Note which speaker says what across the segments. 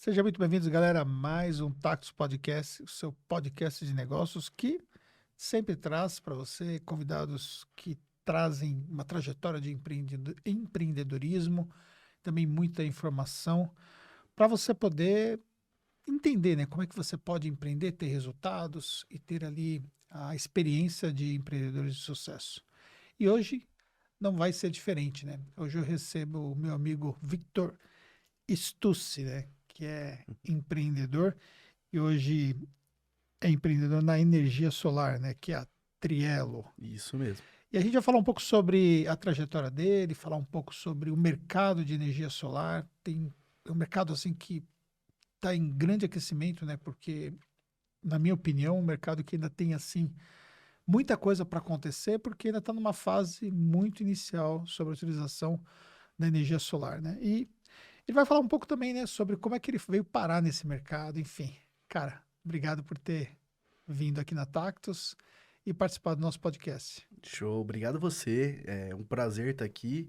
Speaker 1: Sejam muito bem-vindos, galera, a mais um Tactus Podcast, o seu podcast de negócios que sempre traz para você convidados que trazem uma trajetória de empreendedorismo, também muita informação para você poder entender, né, como é que você pode empreender, ter resultados e ter ali a experiência de empreendedores de sucesso. E hoje não vai ser diferente, né? Hoje eu recebo o meu amigo Victor Stucci, né, que é empreendedor e hoje é empreendedor na energia solar, né, que é a Trielo.
Speaker 2: Isso mesmo.
Speaker 1: E a gente vai falar um pouco sobre a trajetória dele, falar um pouco sobre o mercado de energia solar. É um mercado assim que está em grande aquecimento, né, porque na minha opinião, um mercado que ainda tem assim muita coisa para acontecer, porque ainda está numa fase muito inicial sobre a utilização da energia solar, né? E ele vai falar um pouco também, né, sobre como é que ele veio parar nesse mercado, enfim. Cara, obrigado por ter vindo aqui na Tactus e participar do nosso podcast.
Speaker 2: Show. Obrigado você. É um prazer estar aqui.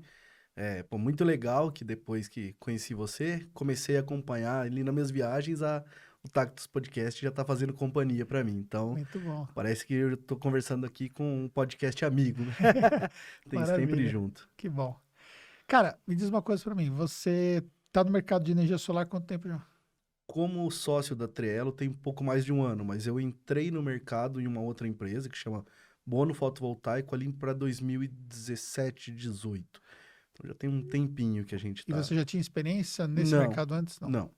Speaker 2: Muito legal que depois que conheci você, comecei a acompanhar ali nas minhas viagens, o Tactus Podcast já está fazendo companhia para mim. Então,
Speaker 1: Muito bom.
Speaker 2: parece que eu estou conversando aqui com um podcast amigo. Tem sempre
Speaker 1: Maravilha.
Speaker 2: junto.
Speaker 1: Que bom. Cara, me diz uma coisa para mim. Você tá no mercado de energia solar há quanto tempo já?
Speaker 2: Como sócio da Trielo, tem pouco mais de um ano, mas eu entrei no mercado em uma outra empresa que chama Bono Fotovoltaico ali para 2017, 18. Então já tem um tempinho que a gente
Speaker 1: E
Speaker 2: está.
Speaker 1: você já tinha experiência nesse
Speaker 2: Não,
Speaker 1: mercado antes? Não.
Speaker 2: não.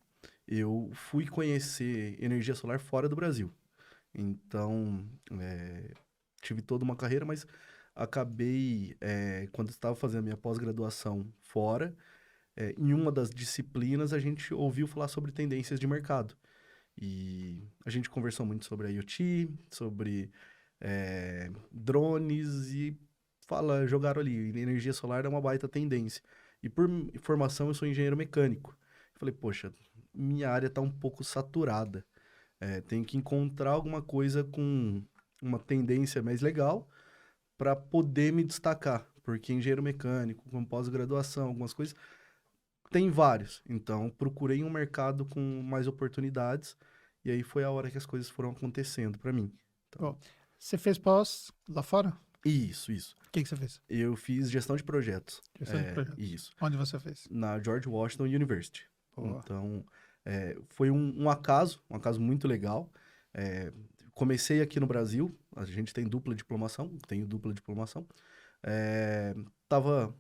Speaker 2: Eu fui conhecer energia solar fora do Brasil. Então, tive toda uma carreira, mas acabei, quando estava fazendo a minha pós-graduação fora, em uma das disciplinas a gente ouviu falar sobre tendências de mercado. E a gente conversou muito sobre IoT, sobre drones e jogaram ali, energia solar é uma baita tendência. E por formação eu sou engenheiro mecânico. Falei, poxa, minha área está um pouco saturada. Tenho que encontrar alguma coisa com uma tendência mais legal para poder me destacar. Porque engenheiro mecânico, com pós-graduação, algumas coisas, tem vários. Então, procurei um mercado com mais oportunidades. E aí foi a hora que as coisas foram acontecendo para mim. Então,
Speaker 1: Bom, você fez pós lá fora?
Speaker 2: isso.
Speaker 1: O que você fez?
Speaker 2: Eu fiz gestão de projetos.
Speaker 1: Gestão de projetos.
Speaker 2: Isso.
Speaker 1: Onde você fez?
Speaker 2: Na George Washington University.
Speaker 1: Boa.
Speaker 2: Então, foi um acaso muito legal. É, comecei aqui no Brasil, a gente tem dupla diplomação, tenho dupla diplomação. Tava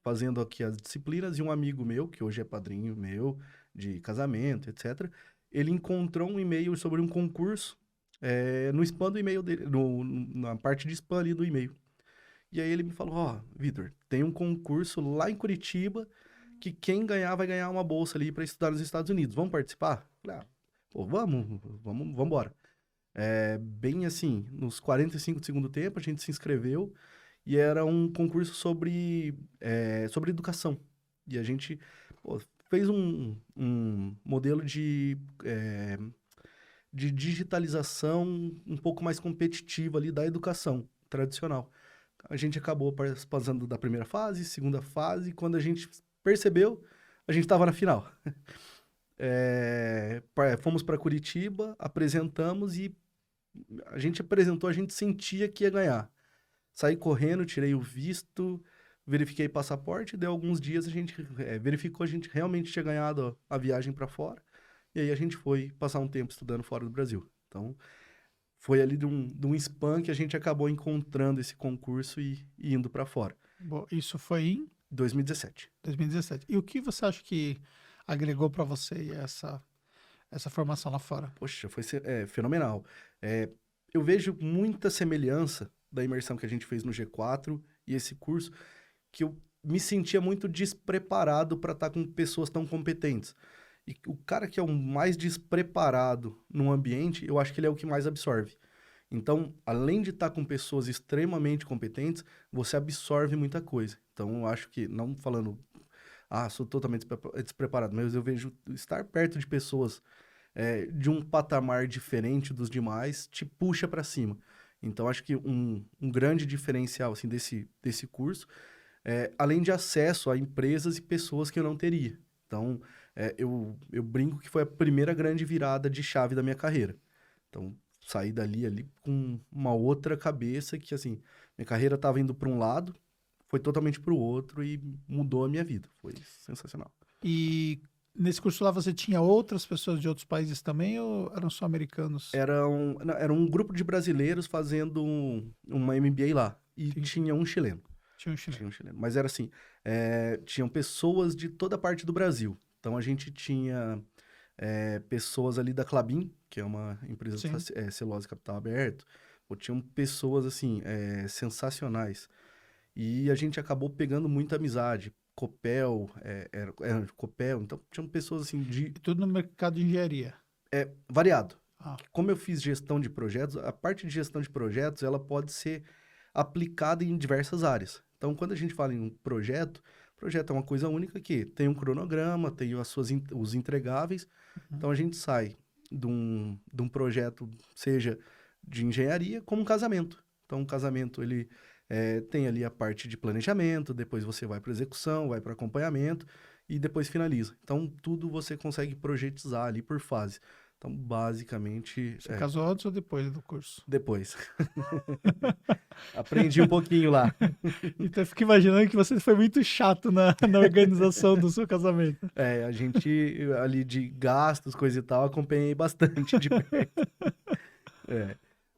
Speaker 2: fazendo aqui as disciplinas e um amigo meu, que hoje é padrinho meu de casamento, etc., ele encontrou um e-mail sobre um concurso no spam do e-mail dele, na parte de spam ali do e-mail. E aí ele me falou, ó, Vitor, tem um concurso lá em Curitiba que quem ganhar vai ganhar uma bolsa ali para estudar nos Estados Unidos. Vamos participar? Falei, pô, vamos embora. Bem assim, nos 45 do segundo tempo, a gente se inscreveu e era um concurso sobre educação. E a gente fez um modelo de digitalização um pouco mais competitiva ali da educação tradicional. A gente acabou participando da primeira fase, segunda fase, e quando a gente percebeu, a gente estava na final. Fomos para Curitiba, apresentamos e a gente apresentou, a gente sentia que ia ganhar. Saí correndo, tirei o visto, verifiquei passaporte, deu alguns dias a gente verificou, a gente realmente tinha ganhado a viagem para fora. E aí a gente foi passar um tempo estudando fora do Brasil. Então, foi ali de um spam que a gente acabou encontrando esse concurso e indo para fora.
Speaker 1: Bom, isso foi em
Speaker 2: 2017.
Speaker 1: 2017. E o que você acha que agregou para você essa formação lá fora?
Speaker 2: Poxa, foi fenomenal. Eu vejo muita semelhança da imersão que a gente fez no G4 e esse curso, que eu me sentia muito despreparado para estar com pessoas tão competentes. E o cara que é o mais despreparado num ambiente, eu acho que ele é o que mais absorve. Então, além de estar com pessoas extremamente competentes, você absorve muita coisa. Então, eu acho que, não falando, sou totalmente despreparado, mas eu vejo estar perto de pessoas de um patamar diferente dos demais te puxa para cima. Então, acho que um grande diferencial assim, desse curso além de acesso a empresas e pessoas que eu não teria. Então, eu brinco que foi a primeira grande virada de chave da minha carreira. Então, saí ali com uma outra cabeça que, assim, minha carreira estava indo para um lado, foi totalmente para o outro e mudou a minha vida. Foi sensacional.
Speaker 1: E nesse curso lá você tinha outras pessoas de outros países também ou eram só americanos?
Speaker 2: Era um grupo de brasileiros fazendo uma MBA lá. E
Speaker 1: Entendi.
Speaker 2: tinha um chileno.
Speaker 1: Tinha um chileno.
Speaker 2: Tinha um chileno. Mas era assim, tinham pessoas de toda parte do Brasil. Então, a gente tinha pessoas ali da Klabin, que é uma empresa
Speaker 1: Sim.
Speaker 2: de celulose capital aberto. Ou tinham pessoas, assim, sensacionais. E a gente acabou pegando muita amizade. Copel, era Copel. Então, tinham pessoas, assim,
Speaker 1: E tudo no mercado de engenharia.
Speaker 2: variado.
Speaker 1: Ah,
Speaker 2: Como eu fiz gestão de projetos, a parte de gestão de projetos, ela pode ser aplicada em diversas áreas. Então, quando a gente fala em um projeto é uma coisa única que tem um cronograma, tem os entregáveis. Então, a gente sai de um projeto, seja de engenharia, como um casamento. Então, um casamento, ele tem ali a parte de planejamento, depois você vai para execução, vai para acompanhamento e depois finaliza. Então, tudo você consegue projetizar ali por fase. Então, basicamente,
Speaker 1: você casou antes ou depois do curso?
Speaker 2: depois. Aprendi um pouquinho lá.
Speaker 1: Então eu fico imaginando que você foi muito chato na organização do seu casamento.
Speaker 2: A gente ali de gastos, coisa e tal, acompanhei bastante de perto. É.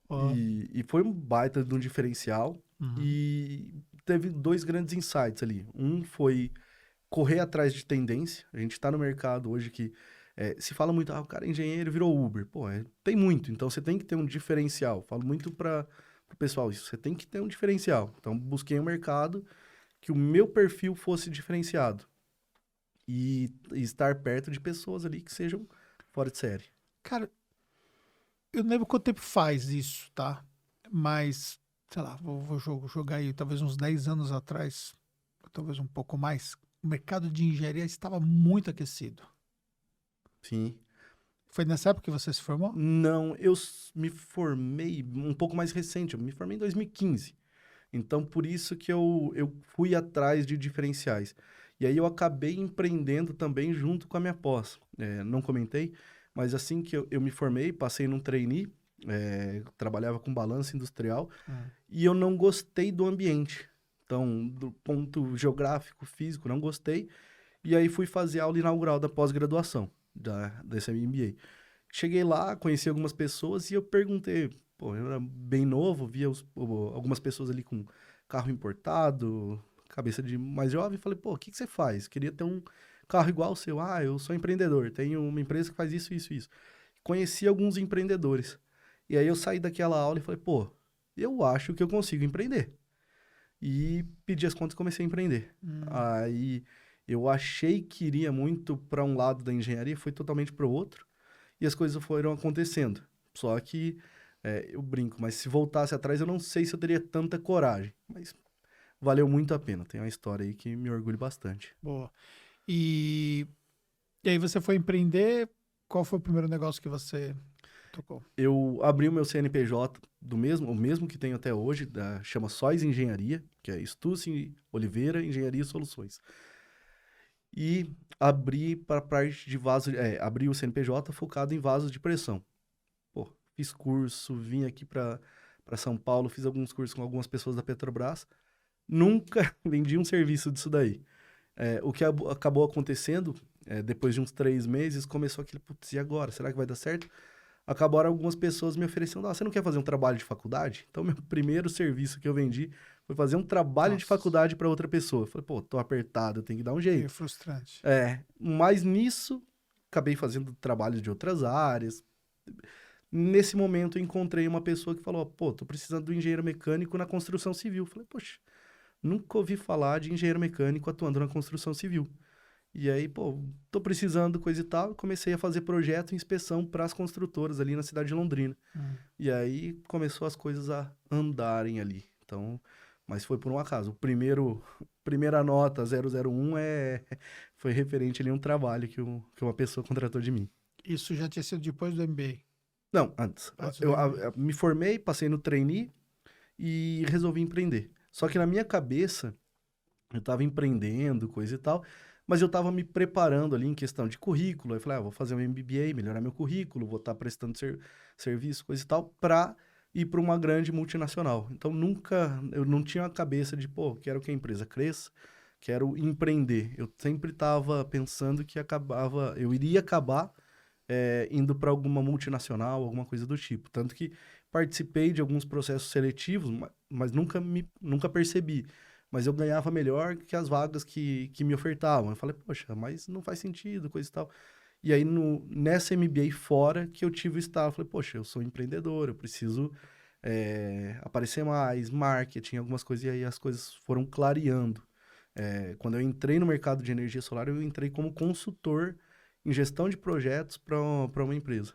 Speaker 1: Ó,
Speaker 2: E foi um baita de um diferencial.
Speaker 1: uhum.
Speaker 2: E teve dois grandes insights ali. Um foi correr atrás de tendência. A gente está no mercado hoje que se fala muito, o cara é engenheiro, virou Uber. Pô, tem muito, então você tem que ter um diferencial. Falo muito para o pessoal isso, você tem que ter um diferencial. Então, busquei um mercado que o meu perfil fosse diferenciado. E estar perto de pessoas ali que sejam fora de série.
Speaker 1: Cara, eu não lembro quanto tempo faz isso, tá? Mas, sei lá, vou jogar aí talvez uns 10 anos atrás, ou talvez um pouco mais, o mercado de engenharia estava muito aquecido.
Speaker 2: Sim.
Speaker 1: Foi nessa época que você se formou?
Speaker 2: Não, me formei um pouco mais recente, eu me formei em 2015. Então, por isso que eu fui atrás de diferenciais. E aí eu acabei empreendendo também junto com a minha pós. Não comentei, mas assim que eu me formei, passei num trainee, trabalhava com balanço industrial,
Speaker 1: Hum.
Speaker 2: e eu não gostei do ambiente. Então, do ponto geográfico, físico, não gostei. E aí fui fazer a aula inaugural da pós-graduação, desse MBA. Cheguei lá, conheci algumas pessoas e eu perguntei, pô, eu era bem novo, via algumas pessoas ali com carro importado, cabeça de mais jovem, falei, pô, o que você faz? Queria ter um carro igual ao seu. Ah, eu sou empreendedor, tenho uma empresa que faz isso, isso, isso. Conheci alguns empreendedores. E aí eu saí daquela aula e falei, pô, eu acho que eu consigo empreender. E pedi as contas e comecei a empreender.
Speaker 1: Hum.
Speaker 2: Aí eu achei que iria muito para um lado da engenharia, foi totalmente para o outro. E as coisas foram acontecendo. Só que eu brinco, mas se voltasse atrás, eu não sei se eu teria tanta coragem. Mas valeu muito a pena. Tem uma história aí que me orgulho bastante.
Speaker 1: Boa. E, e aí você foi empreender, qual foi o primeiro negócio que você tocou?
Speaker 2: Eu abri o meu CNPJ o mesmo que tenho até hoje, chama Sóis Engenharia, que é Stucci Oliveira Engenharia e Soluções. E abri para a parte de abri o CNPJ focado em vasos de pressão. Pô, fiz curso, vim aqui para São Paulo, fiz alguns cursos com algumas pessoas da Petrobras. Nunca vendi um serviço disso daí. O que acabou acontecendo, depois de uns 3 meses, começou aquele, putz, e agora? Será que vai dar certo? Acabaram algumas pessoas me oferecendo, você não quer fazer um trabalho de faculdade? Então, meu primeiro serviço que eu vendi foi fazer um trabalho de
Speaker 1: Nossa,
Speaker 2: faculdade para outra pessoa. Eu falei, pô, tô apertado, eu tenho que dar um
Speaker 1: meio
Speaker 2: jeito.
Speaker 1: frustrante.
Speaker 2: Mas nisso, acabei fazendo trabalhos de outras áreas. Nesse momento, eu encontrei uma pessoa que falou, pô, tô precisando do engenheiro mecânico na construção civil. Eu falei, poxa, nunca ouvi falar de engenheiro mecânico atuando na construção civil. E aí, pô, tô precisando coisa e tal, e comecei a fazer projeto e inspeção para as construtoras ali na cidade de Londrina.
Speaker 1: Hum.
Speaker 2: E aí começou as coisas a andarem ali. Então, mas foi por um acaso. Primeira nota 001 foi referente ali a um trabalho que uma pessoa contratou de mim.
Speaker 1: Isso já tinha sido depois do MBA.
Speaker 2: Não, antes.
Speaker 1: Antes do
Speaker 2: Eu
Speaker 1: MBA.
Speaker 2: me formei, passei no trainee e resolvi empreender. Só que na minha cabeça, eu estava empreendendo, coisa e tal, mas eu estava me preparando ali em questão de currículo. Aí eu falei, vou fazer um MBA, melhorar meu currículo, vou estar prestando serviço, coisa e tal, para ir para uma grande multinacional. Então, eu não tinha a cabeça de, pô, quero que a empresa cresça, quero empreender. Eu sempre estava pensando que eu iria acabar indo para alguma multinacional, alguma coisa do tipo. Tanto que participei de alguns processos seletivos, mas nunca percebi. Mas eu ganhava melhor que as vagas que me ofertavam. Eu falei, poxa, mas não faz sentido, coisa e tal. E aí, nessa MBA fora, que eu tive o estalo. Falei, poxa, eu sou empreendedor, eu preciso aparecer mais, marketing, algumas coisas. E aí as coisas foram clareando. Quando eu entrei no mercado de energia solar, eu entrei como consultor em gestão de projetos para uma empresa.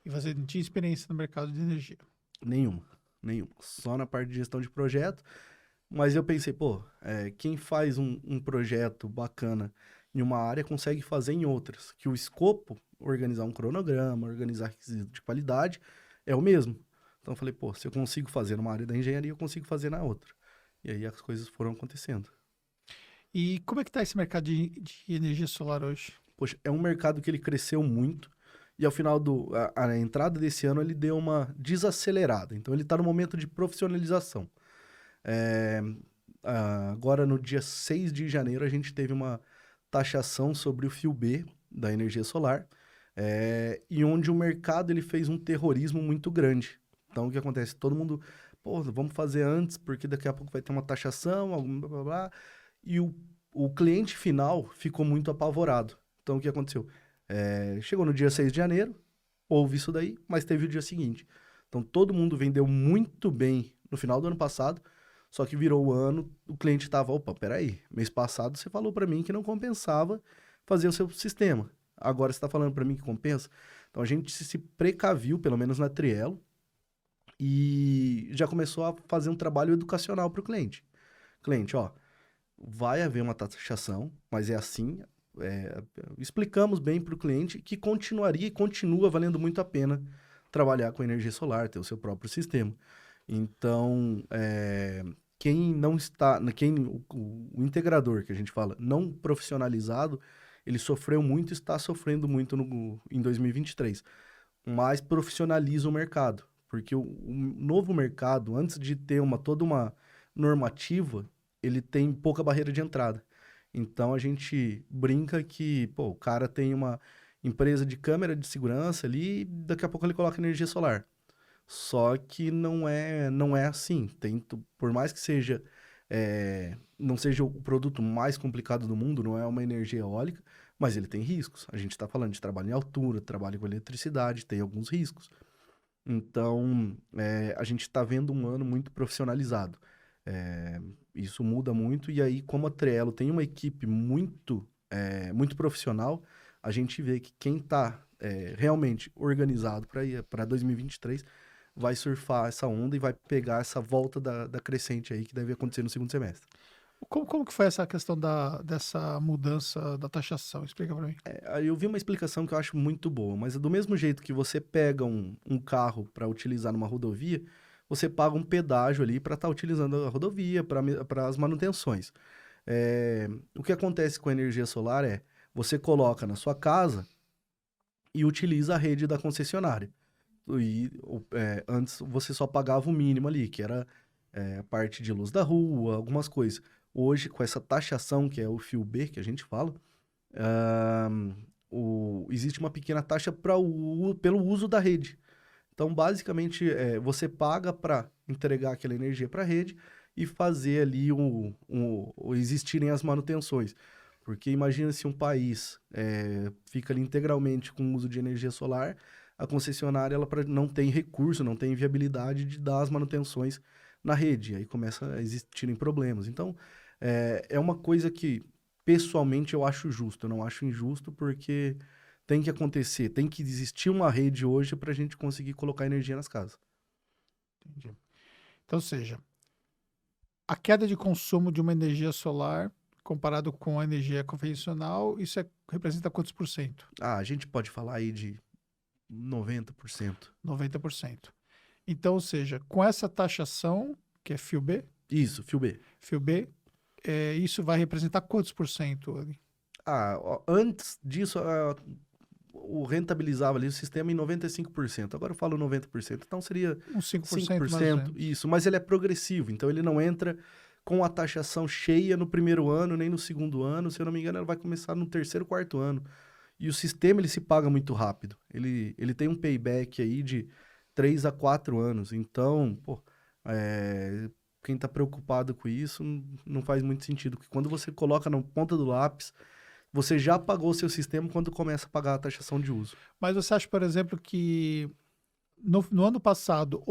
Speaker 1: E você não tinha experiência no mercado de energia.
Speaker 2: Nenhuma. Só na parte de gestão de projeto. Mas eu pensei, pô, quem faz um projeto bacana em uma área consegue fazer em outras. Que o escopo, organizar um cronograma, organizar requisito de qualidade, é o mesmo. Então eu falei, pô, se eu consigo fazer numa área da engenharia, eu consigo fazer na outra. E aí as coisas foram acontecendo.
Speaker 1: E como é que está esse mercado de energia solar hoje?
Speaker 2: Poxa, é um mercado que ele cresceu muito e ao final a entrada desse ano ele deu uma desacelerada. Então ele está no momento de profissionalização. É, Agora no dia 6 de janeiro a gente teve uma taxação sobre o fio B da energia solar e onde o mercado ele fez um terrorismo muito grande. Então o que acontece? Todo mundo, pô, vamos fazer antes porque daqui a pouco vai ter uma taxação, algum blá blá blá. E o cliente final ficou muito apavorado. Então, o que aconteceu? Chegou no dia 6 de janeiro, houve isso daí, mas teve o dia seguinte. Então, todo mundo vendeu muito bem no final do ano passado, só que virou o ano, o cliente estava, opa, peraí, mês passado você falou para mim que não compensava fazer o seu sistema. Agora você está falando para mim que compensa? Então, a gente se precaviu, pelo menos na Trielo, e já começou a fazer um trabalho educacional para o cliente. Cliente, ó, vai haver uma taxação, mas é assim. Explicamos bem para o cliente que continuaria e continua valendo muito a pena trabalhar com energia solar, ter o seu próprio sistema. Então, quem não está, o integrador que a gente fala, não profissionalizado, ele sofreu muito e está sofrendo muito em 2023. Mas profissionaliza o mercado, porque o novo mercado, antes de ter toda uma normativa, ele tem pouca barreira de entrada. Então a gente brinca que, pô, o cara tem uma empresa de câmera de segurança ali, e daqui a pouco ele coloca energia solar. Só que não é assim. Por mais que não seja o produto mais complicado do mundo, não é uma energia eólica, mas ele tem riscos. A gente está falando de trabalho em altura, trabalho com eletricidade, tem alguns riscos. Então, a gente está vendo um ano muito profissionalizado. Isso muda muito, e aí, como a Trello tem uma equipe muito profissional, a gente vê que quem está realmente organizado para 2023 vai surfar essa onda e vai pegar essa volta da crescente aí que deve acontecer no segundo semestre.
Speaker 1: Como que foi essa questão dessa mudança da taxação? Explica para mim.
Speaker 2: Aí eu vi uma explicação que eu acho muito boa, mas do mesmo jeito que você pega um carro para utilizar numa rodovia, você paga um pedágio ali para estar utilizando a rodovia, para as manutenções. O que acontece com a energia solar você coloca na sua casa e utiliza a rede da concessionária. Antes você só pagava o mínimo ali, que era a parte de luz da rua, algumas coisas. Hoje, com essa taxação, que é o fio B, que a gente fala, existe uma pequena taxa pelo uso da rede. Então, basicamente, você paga para entregar aquela energia para a rede e fazer ali existirem as manutenções. Porque imagina se um país fica ali integralmente com o uso de energia solar, a concessionária ela não tem recurso, não tem viabilidade de dar as manutenções na rede. Aí começa a existirem problemas. Então, é uma coisa que, pessoalmente, eu acho justo. Eu não acho injusto porque tem que acontecer, tem que existir uma rede hoje para a gente conseguir colocar energia nas casas.
Speaker 1: Entendi. Então, ou seja, a queda de consumo de uma energia solar comparado com a energia convencional, isso representa quantos por cento?
Speaker 2: A gente pode falar aí de 90%.
Speaker 1: 90%. Então, ou seja, com essa taxação, que é fio B,
Speaker 2: Isso, fio B.
Speaker 1: isso vai representar quantos por cento ali?
Speaker 2: Antes disso, o rentabilizava ali o sistema em 95%. Agora eu falo 90%, então seria
Speaker 1: Uns 5% mais ou
Speaker 2: 5%,
Speaker 1: menos.
Speaker 2: isso. Mas ele é progressivo, então ele não entra com a taxação cheia no primeiro ano, nem no segundo ano. Se eu não me engano, ela vai começar no terceiro, quarto ano. E o sistema, ele se paga muito rápido. Ele tem um payback aí de 3 a 4 anos. Então, pô, quem está preocupado com isso não faz muito sentido. Porque quando você coloca na ponta do lápis, você já pagou o seu sistema quando começa a pagar a taxação de uso.
Speaker 1: Mas você acha, por exemplo, que no ano passado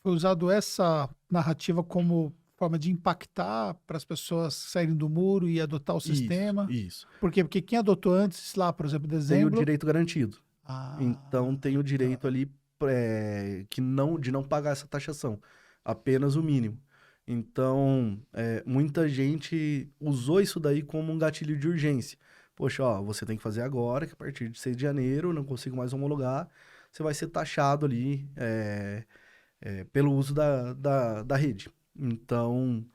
Speaker 1: foi usado essa narrativa como forma de impactar para as pessoas saírem do muro e adotar o
Speaker 2: Isso,
Speaker 1: sistema?
Speaker 2: isso.
Speaker 1: Por quê? Porque quem adotou antes, lá, por exemplo,
Speaker 2: Tem o
Speaker 1: dezembro.
Speaker 2: direito garantido.
Speaker 1: Ah,
Speaker 2: Então, tem o direito
Speaker 1: tá.
Speaker 2: ali de não pagar essa taxação. Apenas o mínimo. Então, muita gente usou isso daí como um gatilho de urgência. Poxa, ó, você tem que fazer agora, que a partir de 6 de janeiro, eu não consigo mais homologar, você vai ser taxado ali pelo uso da rede. Então,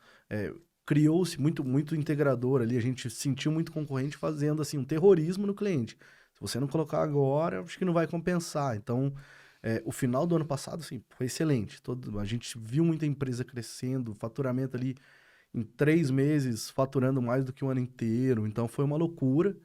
Speaker 2: criou-se muito integrador ali, a gente sentiu muito concorrente fazendo assim um terrorismo no cliente. Se você não colocar agora, acho que não vai compensar. Então, o final do ano passado, assim, foi excelente. A gente viu muita empresa crescendo, faturamento ali em 3 meses, faturando mais do que o ano inteiro. Então, foi uma loucura.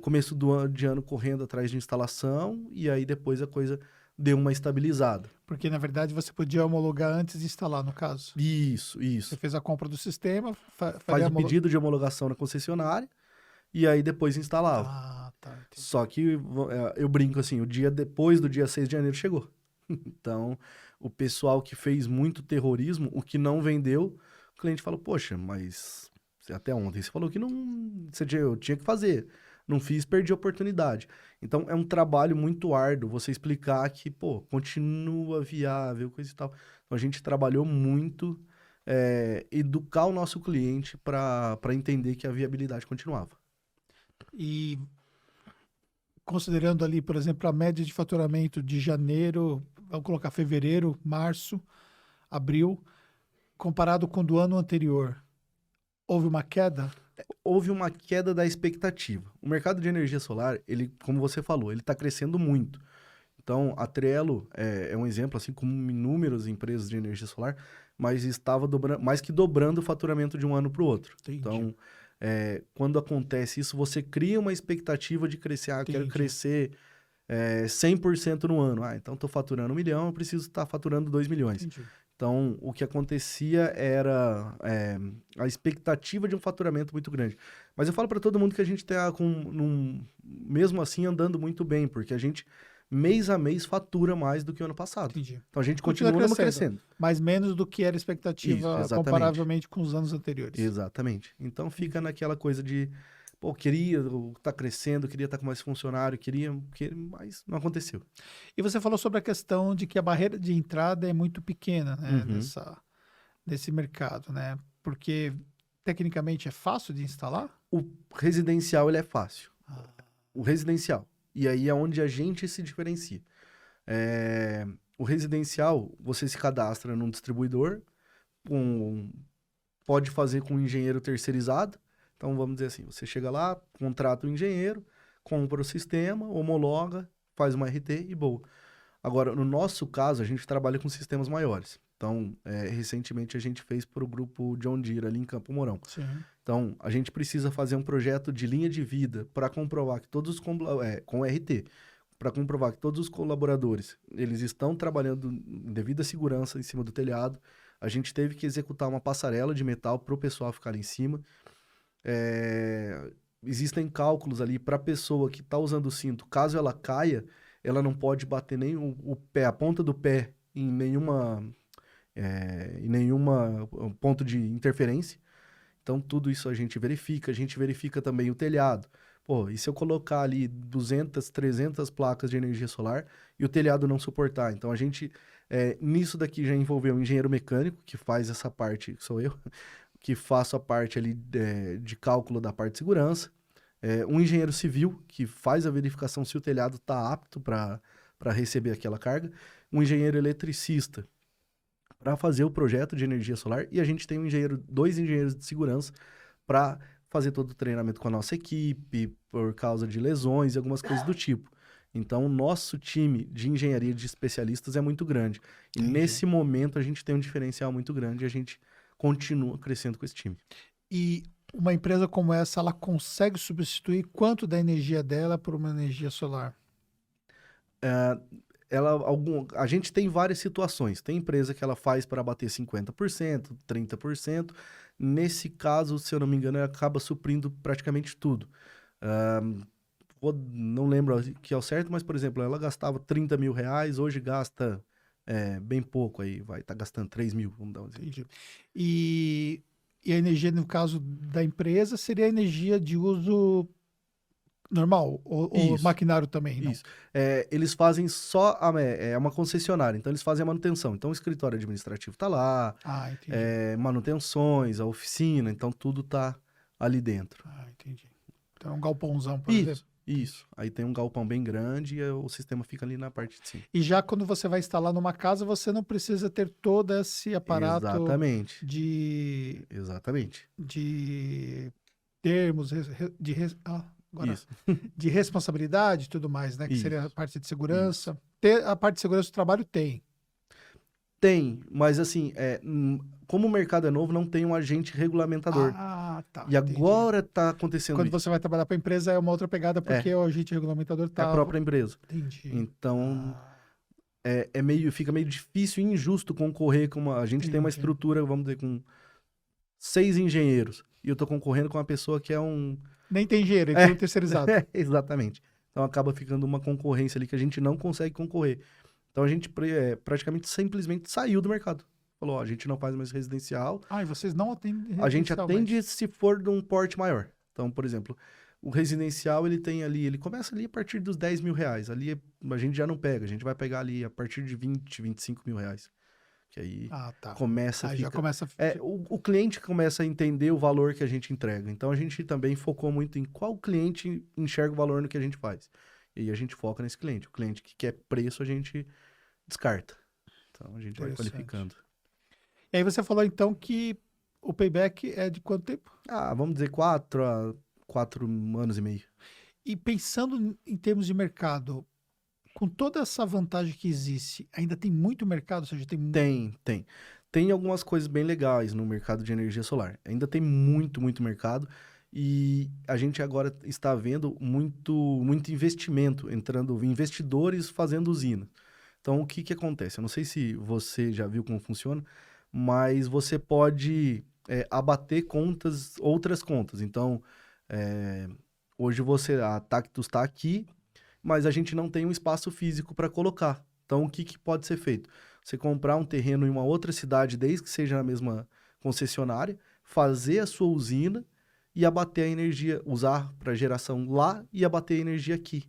Speaker 2: Começo de ano correndo atrás de instalação, e aí depois a coisa deu uma estabilizada.
Speaker 1: Porque, na verdade, você podia homologar antes de instalar, no caso.
Speaker 2: Isso,
Speaker 1: Você
Speaker 2: isso.
Speaker 1: fez a compra do sistema,
Speaker 2: Faz o pedido de homologação na concessionária, e aí depois instalava.
Speaker 1: Ah, tá, entendi.
Speaker 2: Só que eu brinco assim, o dia depois do dia 6 de janeiro chegou. Então, o pessoal que fez muito terrorismo, o que não vendeu, o cliente falou, poxa, mas até ontem você falou que não, eu tinha que fazer. Não fiz, perdi a oportunidade. Então, é um trabalho muito árduo você explicar que, pô, continua viável, coisa e tal. Então, a gente trabalhou muito, educar o nosso cliente para entender que a viabilidade continuava.
Speaker 1: E considerando ali, por exemplo, a média de faturamento de janeiro, vamos colocar fevereiro, março, abril, comparado com o do ano anterior, houve uma queda?
Speaker 2: Houve uma queda da expectativa. O mercado de energia solar, ele, como você falou, ele está crescendo muito. Então, a Trello é um exemplo, assim como inúmeras empresas de energia solar, mas estava mais que dobrando o faturamento de um ano para o outro.
Speaker 1: Entendi.
Speaker 2: Então, quando acontece isso, você cria uma expectativa de crescer. Eu quero
Speaker 1: Entendi.
Speaker 2: crescer 100% no ano. Então estou faturando 1 milhão, eu preciso estar faturando 2 milhões.
Speaker 1: Entendi.
Speaker 2: Então, o que acontecia era a expectativa de um faturamento muito grande. Mas eu falo para todo mundo que a gente está mesmo assim andando muito bem, porque a gente mês a mês fatura mais do que o ano passado.
Speaker 1: Entendi.
Speaker 2: Então a gente continua crescendo.
Speaker 1: Mas menos do que era a expectativa,
Speaker 2: Isso, exatamente.
Speaker 1: comparavelmente com os anos anteriores.
Speaker 2: Exatamente. Então fica naquela coisa de, pô, queria estar crescendo, queria estar com mais funcionário, mas não aconteceu.
Speaker 1: E você falou sobre a questão de que a barreira de entrada é muito pequena, né, nesse mercado, né? Porque tecnicamente é fácil de instalar?
Speaker 2: O residencial, ele é fácil.
Speaker 1: Ah.
Speaker 2: O residencial. E aí é onde a gente se diferencia. O residencial, você se cadastra num distribuidor, pode fazer com um engenheiro terceirizado. Então, vamos dizer assim, você chega lá, contrata o engenheiro, compra o sistema, homologa, faz uma RT e boa. Agora, no nosso caso, a gente trabalha com sistemas maiores. Então, recentemente a gente fez para o grupo John Deere ali em Campo Mourão.
Speaker 1: Sim.
Speaker 2: Então, a gente precisa fazer um projeto de linha de vida para comprovar que todos os com RT, para comprovar que todos os colaboradores, eles estão trabalhando em devida segurança em cima do telhado. A gente teve que executar uma passarela de metal para o pessoal ficar ali em cima. Existem cálculos ali para a pessoa que está usando o cinto, caso ela caia, ela não pode bater nem o pé, a ponta do pé em nenhuma ponto de interferência. Então, tudo isso a gente verifica também o telhado. Pô, e se eu colocar ali 200, 300 placas de energia solar e o telhado não suportar? Então, a gente, nisso daqui já envolveu um engenheiro mecânico, que faz essa parte, que sou eu, que faço a parte ali de cálculo da parte de segurança. Um engenheiro civil, que faz a verificação se o telhado está apto para receber aquela carga. Um engenheiro eletricista, para fazer o projeto de energia solar e a gente tem dois engenheiros de segurança para fazer todo o treinamento com a nossa equipe, por causa de lesões e algumas coisas do tipo. Então, o nosso time de engenharia de especialistas é muito grande. E nesse momento a gente tem um diferencial muito grande e a gente continua crescendo com esse time.
Speaker 1: E uma empresa como essa, ela consegue substituir quanto da energia dela por uma energia solar?
Speaker 2: A gente tem várias situações. Tem empresa que ela faz para bater 50%, 30%. Nesse caso, se eu não me engano, ela acaba suprindo praticamente tudo. Não lembro que é o certo, mas, por exemplo, ela gastava 30 mil reais, hoje gasta bem pouco, aí vai estar gastando 3 mil, vamos dar um exemplo.
Speaker 1: Entendi. E a energia, no caso da empresa, seria a energia de uso normal? Ou maquinário também? Não?
Speaker 2: Isso. Eles fazem só... É uma concessionária, então eles fazem a manutenção. Então o escritório administrativo está lá,
Speaker 1: Entendi.
Speaker 2: manutenções, a oficina, então tudo está ali dentro.
Speaker 1: Entendi. Então é um galpãozão, por exemplo.
Speaker 2: Isso. Aí tem um galpão bem grande e o sistema fica ali na parte de cima.
Speaker 1: E já quando você vai instalar numa casa, você não precisa ter todo esse aparato
Speaker 2: Exatamente.
Speaker 1: de termos, de responsabilidade e tudo mais, né? Que seria a parte de segurança. A parte de segurança do trabalho tem.
Speaker 2: Tem, mas assim, como o mercado é novo, não tem um agente regulamentador.
Speaker 1: Tá.
Speaker 2: E agora está acontecendo
Speaker 1: Quando você vai trabalhar para a empresa, é uma outra pegada, porque o agente regulamentador
Speaker 2: É a própria empresa.
Speaker 1: Entendi.
Speaker 2: Então, fica meio difícil e injusto concorrer com a gente tem uma estrutura, vamos dizer, com 6 engenheiros. E eu estou concorrendo com uma pessoa que é um...
Speaker 1: Nem tem engenheiro, é tudo terceirizado.
Speaker 2: Exatamente. Então, acaba ficando uma concorrência ali que a gente não consegue concorrer. Então, a gente praticamente simplesmente saiu do mercado. Falou, a gente não faz mais residencial.
Speaker 1: E vocês não atendem residencial?
Speaker 2: A gente atende se for de um porte maior. Então, por exemplo, o residencial, ele começa ali a partir dos 10 mil reais. Ali a gente já não pega, a gente vai pegar ali a partir de 20, 25 mil reais. Que aí começa a
Speaker 1: já começa
Speaker 2: o cliente começa a entender o valor que a gente entrega. Então, a gente também focou muito em qual cliente enxerga o valor no que a gente faz. E aí a gente foca nesse cliente. O cliente que quer preço, a gente descarta. Então, a gente vai qualificando.
Speaker 1: E aí você falou, então, que o payback é de quanto tempo?
Speaker 2: Vamos dizer 4 a 4 anos e meio.
Speaker 1: E pensando em termos de mercado, com toda essa vantagem que existe, ainda tem muito mercado? Ou seja,
Speaker 2: tem. Tem algumas coisas bem legais no mercado de energia solar. Ainda tem muito mercado. E a gente agora está vendo muito investimento, entrando investidores fazendo usina. Então, o que acontece? Eu não sei se você já viu como funciona, mas você pode abater outras contas. Então, hoje a Tactus está aqui, mas a gente não tem um espaço físico para colocar. Então, o que pode ser feito? Você comprar um terreno em uma outra cidade, desde que seja na mesma concessionária, fazer a sua usina e abater a energia, usar para geração lá e abater a energia aqui.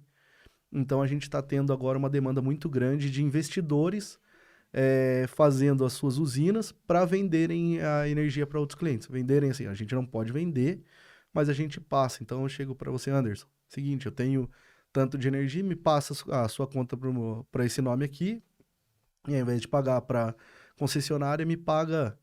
Speaker 2: Então, a gente está tendo agora uma demanda muito grande de investidores fazendo as suas usinas para venderem a energia para outros clientes. Venderem assim, a gente não pode vender, mas a gente passa. Então, eu chego para você, Anderson, seguinte, eu tenho tanto de energia, me passa a sua conta para esse nome aqui, e ao invés de pagar para concessionária, me paga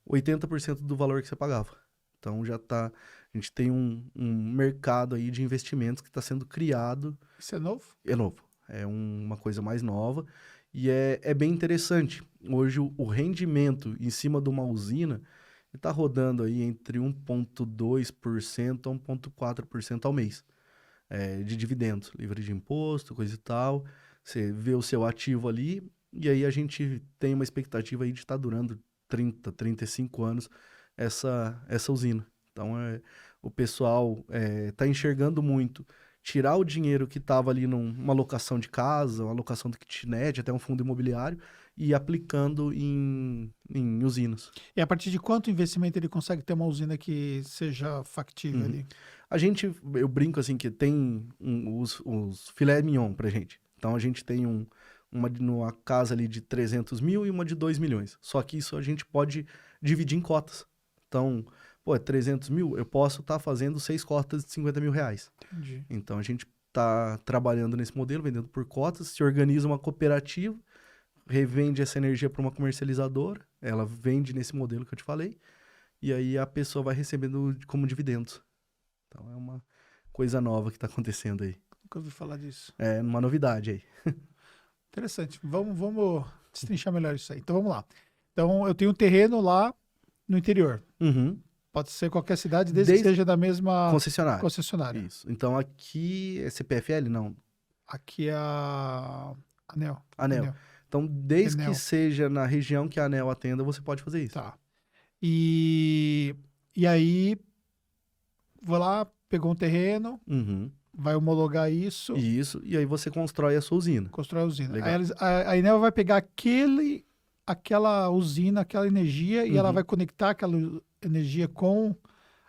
Speaker 2: 80% do valor que você pagava. Então, a gente tem um mercado aí de investimentos que está sendo criado.
Speaker 1: Isso é novo?
Speaker 2: É novo. É uma coisa mais nova. E é bem interessante. Hoje, o rendimento em cima de uma usina está rodando aí entre 1,2% a 1,4% ao mês de dividendos, livre de imposto, coisa e tal. Você vê o seu ativo ali, e aí a gente tem uma expectativa aí de estar durando 30, 35 anos essa usina. Então, o pessoal está enxergando muito tirar o dinheiro que estava ali numa locação de casa, uma locação de kitnet, até um fundo imobiliário, e aplicando em usinas.
Speaker 1: E a partir de quanto investimento ele consegue ter uma usina que seja factível ali?
Speaker 2: Eu brinco assim que tem os filé mignon pra gente. Então a gente tem uma casa ali de 300 mil e uma de 2 milhões. Só que isso a gente pode dividir em cotas. Então, 300 mil, eu posso estar fazendo 6 cotas de 50 mil reais.
Speaker 1: Entendi.
Speaker 2: Então, a gente está trabalhando nesse modelo, vendendo por cotas, se organiza uma cooperativa, revende essa energia para uma comercializadora, ela vende nesse modelo que eu te falei, e aí a pessoa vai recebendo como dividendos. Então é uma coisa nova que está acontecendo aí.
Speaker 1: Nunca ouvi falar disso.
Speaker 2: É uma novidade aí.
Speaker 1: Interessante. Vamos destrinchar melhor isso aí. Então vamos lá. Então eu tenho um terreno lá no interior.
Speaker 2: Uhum.
Speaker 1: Pode ser qualquer cidade, desde que seja da mesma
Speaker 2: Concessionária.
Speaker 1: concessionária.
Speaker 2: Isso. Então aqui é CPFL? Não.
Speaker 1: Aqui é a Anel.
Speaker 2: Anel. Então, desde
Speaker 1: Enel.
Speaker 2: que seja na região que a Anel atenda, você pode fazer isso.
Speaker 1: Tá. E aí, vou lá, pegou um terreno,
Speaker 2: Uhum.
Speaker 1: vai homologar isso,
Speaker 2: Isso. E aí você constrói a sua usina.
Speaker 1: constrói a usina.
Speaker 2: Legal.
Speaker 1: Aí a Enel vai pegar aquela usina, aquela energia, e ela
Speaker 2: Uhum.
Speaker 1: vai conectar aquela energia com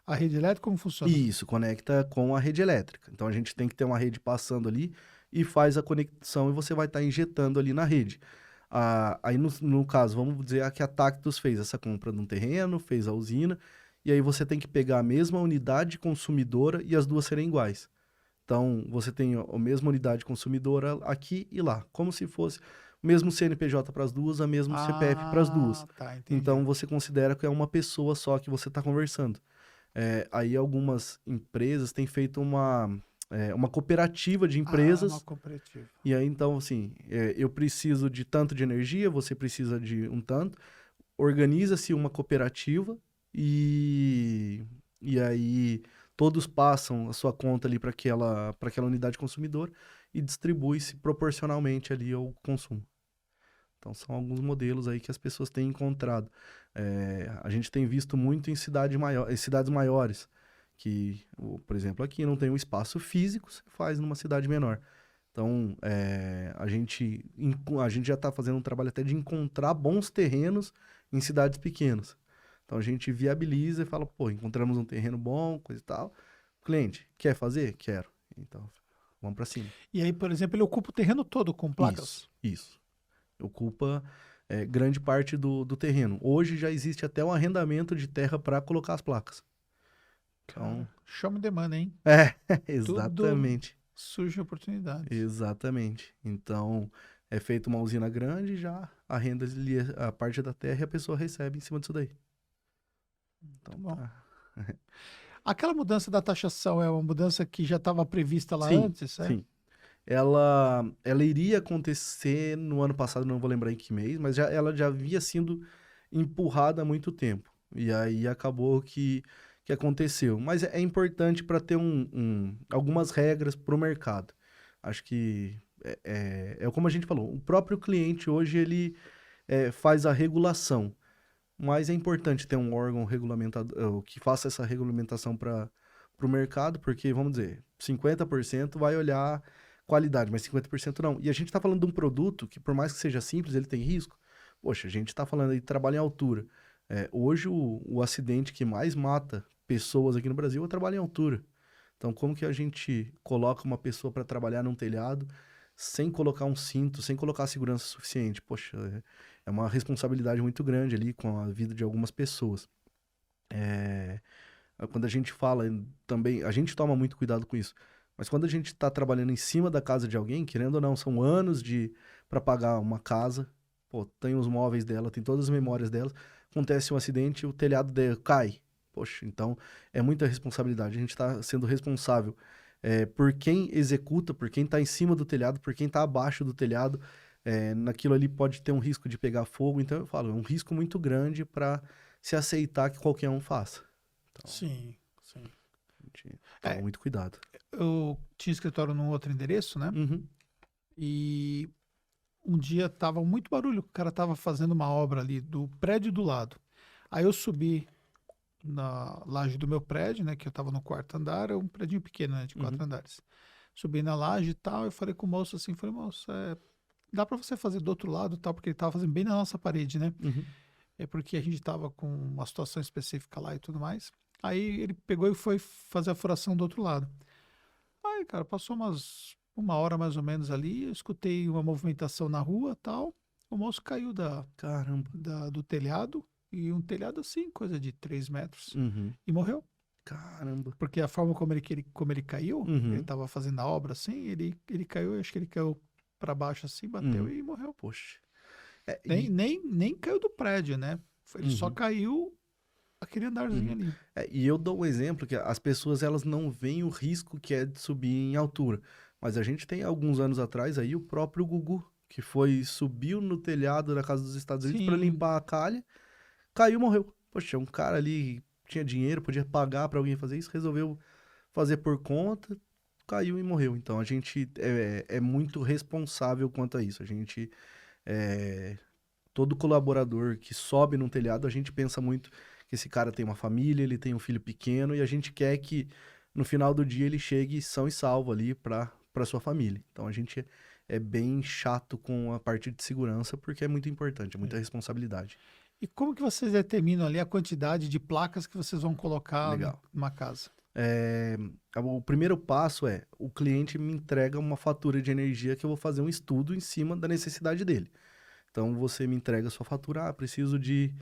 Speaker 1: a rede elétrica. Como funciona?
Speaker 2: Isso, conecta com a rede elétrica. Então, a gente tem que ter uma rede passando ali e faz a conexão e você vai estar injetando ali na rede. Aí, no caso, vamos dizer que a Tactus fez essa compra de um terreno, fez a usina, e aí você tem que pegar a mesma unidade consumidora e as duas serem iguais. Então, você tem a mesma unidade consumidora aqui e lá, como se fosse o mesmo CNPJ para as duas, a mesmo CPF para as duas.
Speaker 1: Tá, entendi.
Speaker 2: Então, você considera que é uma pessoa só que você está conversando. Aí, algumas empresas têm feito uma cooperativa de empresas.
Speaker 1: Uma cooperativa.
Speaker 2: E aí, então, assim, eu preciso de tanto de energia, você precisa de um tanto. Organiza-se uma cooperativa e aí todos passam a sua conta ali para aquela unidade consumidora e distribui-se proporcionalmente ali ao consumo. Então, são alguns modelos aí que as pessoas têm encontrado. A gente tem visto muito em cidades maiores, que, por exemplo, aqui não tem um espaço físico, você faz numa cidade menor. Então, a gente já está fazendo um trabalho até de encontrar bons terrenos em cidades pequenas. Então, a gente viabiliza e fala, pô, encontramos um terreno bom, coisa e tal. Cliente, quer fazer? Quero. Então, vamos para cima.
Speaker 1: E aí, por exemplo, ele ocupa o terreno todo com placas?
Speaker 2: Isso. Ocupa grande parte do terreno. Hoje já existe até um arrendamento de terra para colocar as placas. Então,
Speaker 1: chama demanda, hein?
Speaker 2: exatamente.
Speaker 1: Surge oportunidade.
Speaker 2: Exatamente. Então, é feita uma usina grande, já arrenda a parte da terra e a pessoa recebe em cima disso daí. Então,
Speaker 1: bom.
Speaker 2: tá.
Speaker 1: Aquela mudança da taxação é uma mudança que já estava prevista lá
Speaker 2: Sim,
Speaker 1: antes?
Speaker 2: sim. Ela iria acontecer no ano passado, não vou lembrar em que mês, mas ela já havia sido empurrada há muito tempo. E aí acabou que aconteceu. Mas é importante para ter algumas regras para o mercado. Acho que é como a gente falou, o próprio cliente hoje ele faz a regulação. Mas é importante ter um órgão regulamentador que faça essa regulamentação para o mercado, porque, vamos dizer, 50% vai olhar qualidade, mas 50% não. E a gente está falando de um produto que, por mais que seja simples, ele tem risco. Poxa, a gente está falando aí de trabalho em altura. Hoje, o acidente que mais mata pessoas aqui no Brasil é o trabalho em altura. Então, como que a gente coloca uma pessoa para trabalhar num telhado sem colocar um cinto, sem colocar segurança suficiente? Poxa, é uma responsabilidade muito grande ali com a vida de algumas pessoas. Quando a gente fala também, a gente toma muito cuidado com isso. Mas quando a gente está trabalhando em cima da casa de alguém, querendo ou não, são anos para pagar uma casa. Pô, tem os móveis dela, tem todas as memórias dela. Acontece um acidente, o telhado dela cai. Poxa, então é muita responsabilidade. A gente está sendo responsável por quem executa, por quem está em cima do telhado, por quem está abaixo do telhado. Naquilo ali pode ter um risco de pegar fogo. Então eu falo, é um risco muito grande para se aceitar que qualquer um faça. Então,
Speaker 1: sim.
Speaker 2: a gente toma muito cuidado.
Speaker 1: Eu tinha escritório num outro endereço, né?
Speaker 2: Uhum.
Speaker 1: E um dia tava muito barulho, o cara tava fazendo uma obra ali do prédio do lado. Aí eu subi na laje do meu prédio, né? Que eu tava no quarto andar, é um prédio pequeno, né? De 4 andares. Subi na laje e tal, eu falei com o moço assim, moço, dá pra você fazer do outro lado e tal, porque ele tava fazendo bem na nossa parede, né?
Speaker 2: Uhum.
Speaker 1: É porque a gente tava com uma situação específica lá e tudo mais. Aí ele pegou e foi fazer a furação do outro lado. Aí, cara, passou uma hora mais ou menos ali, eu escutei uma movimentação na rua e tal. O moço caiu
Speaker 2: Caramba.
Speaker 1: do telhado, e um telhado assim, coisa de 3 metros,
Speaker 2: Uhum.
Speaker 1: e morreu.
Speaker 2: Caramba.
Speaker 1: Porque a forma como ele caiu,
Speaker 2: Uhum.
Speaker 1: ele tava fazendo a obra assim, ele caiu, eu acho que ele caiu para baixo assim, bateu e morreu.
Speaker 2: Poxa. É,
Speaker 1: Nem caiu do prédio, né? Ele só
Speaker 2: Uhum,
Speaker 1: caiu aquele andarzinho
Speaker 2: uhum.
Speaker 1: ali.
Speaker 2: E eu dou um exemplo que as pessoas elas não veem o risco que é de subir em altura. Mas a gente tem alguns anos atrás aí o próprio Gugu, que subiu no telhado da casa dos Estados Unidos para
Speaker 1: Sim.
Speaker 2: limpar a calha, caiu e morreu. Poxa, um cara ali tinha dinheiro, podia pagar para alguém fazer isso, resolveu fazer por conta, caiu e morreu. Então a gente é muito responsável quanto a isso. A gente, é, todo colaborador que sobe num telhado, a gente pensa muito que esse cara tem uma família, ele tem um filho pequeno e a gente quer que no final do dia ele chegue são e salvo ali para sua família. Então a gente é bem chato com a parte de segurança porque é muito importante, é muita
Speaker 1: É.
Speaker 2: responsabilidade.
Speaker 1: E como que vocês determinam ali a quantidade de placas que vocês vão colocar
Speaker 2: Legal.
Speaker 1: numa casa?
Speaker 2: É, o primeiro passo é o cliente me entrega uma fatura de energia que eu vou fazer um estudo em cima da necessidade dele. Então você me entrega a sua fatura, preciso de